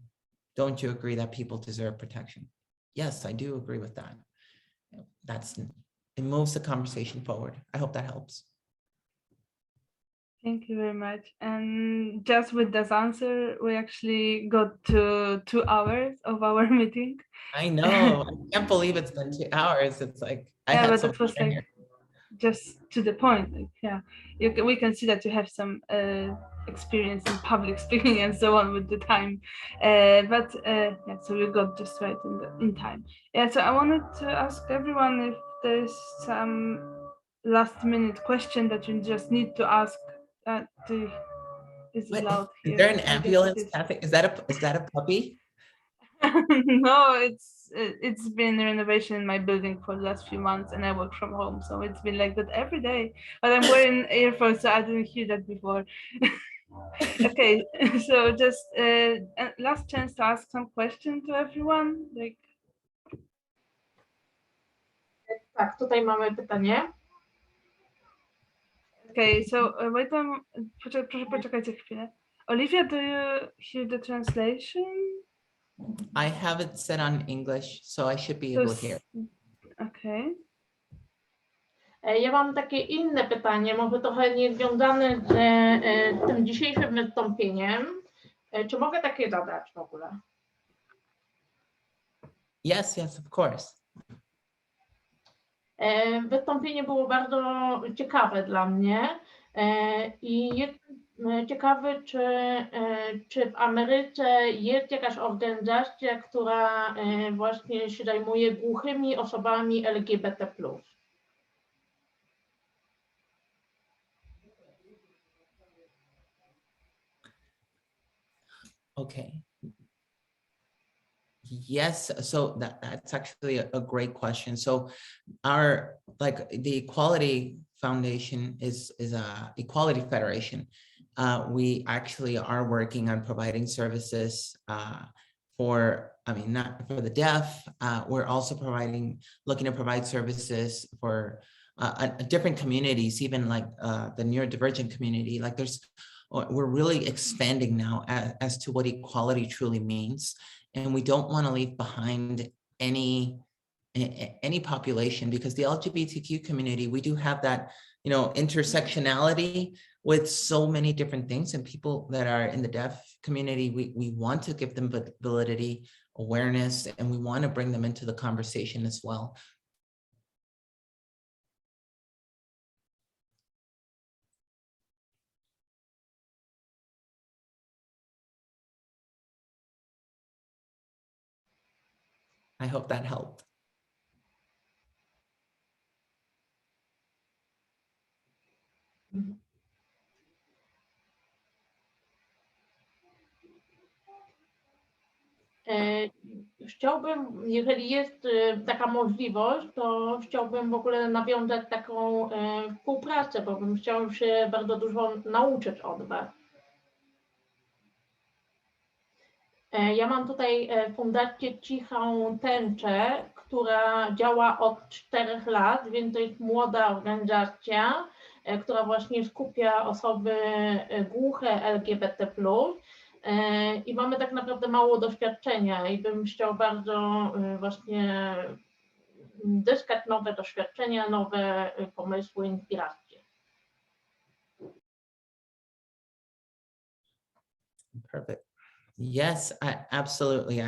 Don't you agree that people deserve protection? Yes, I do agree with that. It moves the conversation forward. I hope that helps. Thank you very much. And just with this answer, we actually got to 2 hours of our meeting. I know. I can't believe it's been 2 hours. It's like, yeah, but it was like just to the point. Like, yeah, we can see that you have some experience in public speaking and so on with the time. Yeah, so we got just right in time. Yeah, so I wanted to ask everyone if there's some last minute question that you just need to ask is What? loud here. Is there an I guess it ambulance, is. Kathy? Is that a puppy? No, it's been renovation in my building for the last few months, and I work from home, so it's been like that every day. But I'm wearing earphones, so I didn't hear that before. Okay, so just last chance to ask some question to everyone. Like, Tak, tutaj mamy pytanie. okay, so wait, proszę poczekajcie chwilę. Olivia, do you hear the translation? I have it set on English, so I should be So able to hear. Okay. Ja mam takie inne pytanie, może trochę niezwiązane z tym dzisiejszym wystąpieniem. Czy mogę takie zadać w ogóle? Yes, of course. Wystąpienie było bardzo ciekawe dla mnie i jestem ciekawy, czy w Ameryce jest jakaś organizacja, która właśnie się zajmuje głuchymi osobami LGBT+. Okay. Yes, so that's actually a great question. So our, like, the Equality Foundation is a Equality Federation. We actually are working on providing services for, not for the deaf. We're also looking to provide services for different communities, even like the neurodivergent community. Like we're really expanding now as to what equality truly means. And we don't want to leave behind any population, because the LGBTQ community, we do have that, intersectionality with so many different things, and people that are in the deaf community, we want to give them validity, awareness, and we want to bring them into the conversation as well. I hope that helped. Chciałbym, jeżeli jest taka możliwość, to chciałbym w ogóle nawiązać taką współpracę, bo bym chciał się bardzo dużo nauczyć od Was. Ja mam tutaj Fundację Cichą Tęczę, która działa od 4 lat, więc to jest młoda organizacja, która właśnie skupia osoby głuche LGBT+. I mamy tak naprawdę mało doświadczenia i bym chciał bardzo właśnie zyskać nowe doświadczenia, nowe pomysły, inspiracje. Perfect. Yes, absolutely.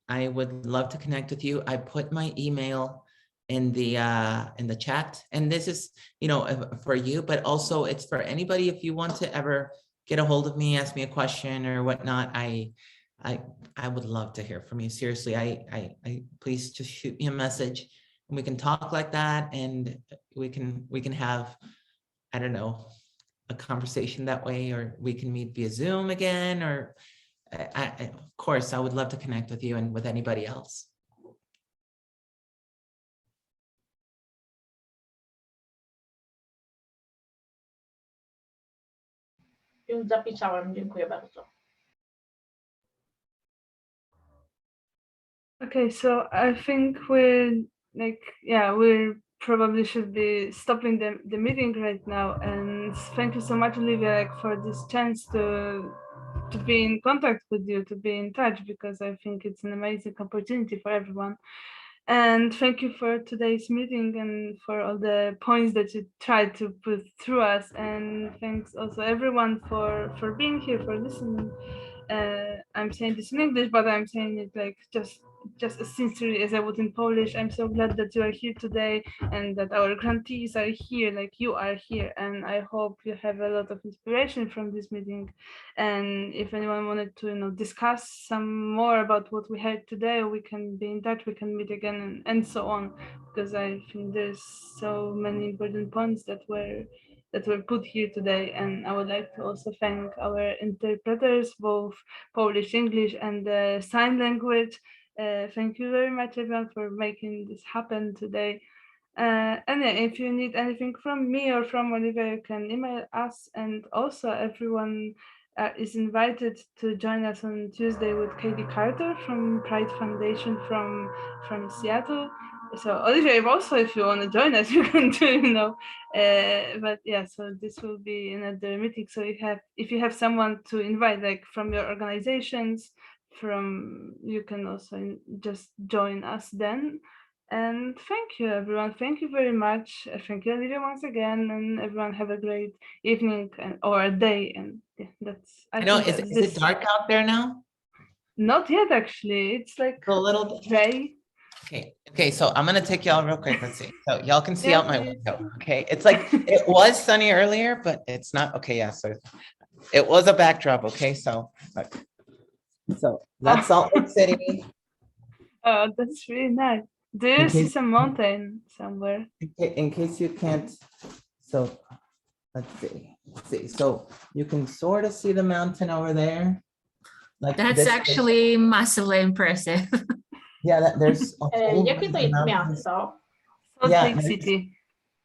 I would love to connect with you. I put my email in the chat, and this is, for you, but also it's for anybody. If you want to ever get a hold of me, ask me a question or whatnot, I would love to hear from you. Seriously, I please just shoot me a message and we can talk like that, and we can have, I don't know, a conversation that way, or we can meet via Zoom again, or of course, I would love to connect with you and with anybody else. Już zapisałem, dziękuję bardzo. Okay, so I think we probably should be stopping the meeting right now. And thank you so much, Olivia, for this chance to be in contact with you, to be in touch, because I think it's an amazing opportunity for everyone. And thank you for today's meeting and for all the points that you tried to put through us. And thanks also everyone for being here, for listening. I'm saying this in English, but I'm saying it like just just as sincerely as I would in Polish. I'm so glad that you are here today and that our grantees are here, like you are here. And I hope you have a lot of inspiration from this meeting. And if anyone wanted to, discuss some more about what we heard today, we can be in touch, we can meet again, and so on. Because I think there's so many important points that were put here today. And I would like to also thank our interpreters, both Polish, English, and sign language. Thank you very much, everyone, for making this happen today. And if you need anything from me or from Olivia, you can email us. And also everyone is invited to join us on Tuesday with Katie Carter from Pride Foundation from Seattle. So Olivia, if you want to join us, you can do, but yeah, so this will be another meeting. So if you have someone to invite, like from your organizations, you can also just join us then. And thank you, everyone. Thank you very much. Thank you, Olivia, once again, and everyone have a great evening or a day. And yeah, that's. Is it dark out there now? Not yet, actually. It's like a little gray. Okay, so I'm gonna take y'all real quick. Let's see. So y'all can see out my window. Okay, it's like it was sunny earlier, but it's not. Okay, yeah. So it was a backdrop. Okay, so that's Salt Lake City. Oh, that's really nice. Do you see some mountain somewhere? In case you can't, so let's see. So you can sort of see the mountain over there. Like that's actually massively impressive. Yeah, there's a whole Jakie to jest miasto? Salt Lake City.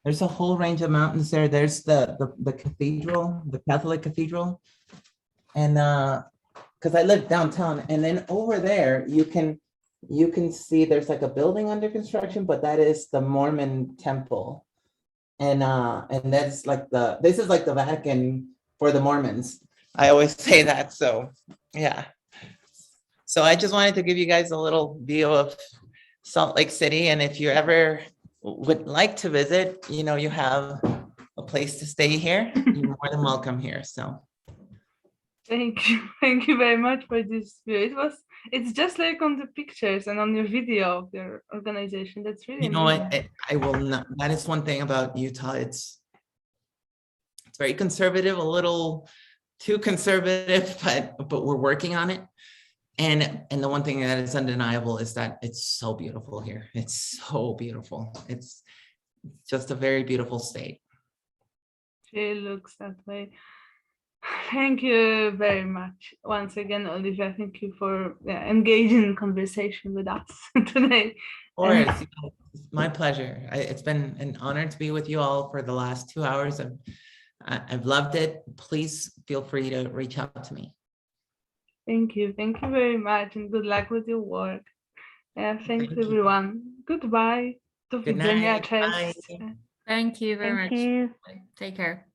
There's a whole range of mountains there. There's the cathedral, the Catholic cathedral. And because I live downtown, and then over there you can see there's like a building under construction, but that is the Mormon temple. And that's like this is like the Vatican for the Mormons. I always say that, so yeah. So I just wanted to give you guys a little view of Salt Lake City. And if you ever would like to visit, you have a place to stay here. You're more than welcome here. So thank you very much for this view. It's just like on the pictures and on your video of your organization. That's really what, I will not. That is one thing about Utah. It's very conservative, a little too conservative, but we're working on it. And the one thing that is undeniable is that it's so beautiful here. It's so beautiful. It's just a very beautiful state. It looks that way. Thank you very much. Once again, Olivia, thank you for engaging in conversation with us today. Of course, it's my pleasure. It's been an honor to be with you all for the last 2 hours. I've loved it. Please feel free to reach out to me. Thank you very much, and good luck with your work. Thanks everyone. Goodbye. Good night. Bye. Thank you very much. Take care.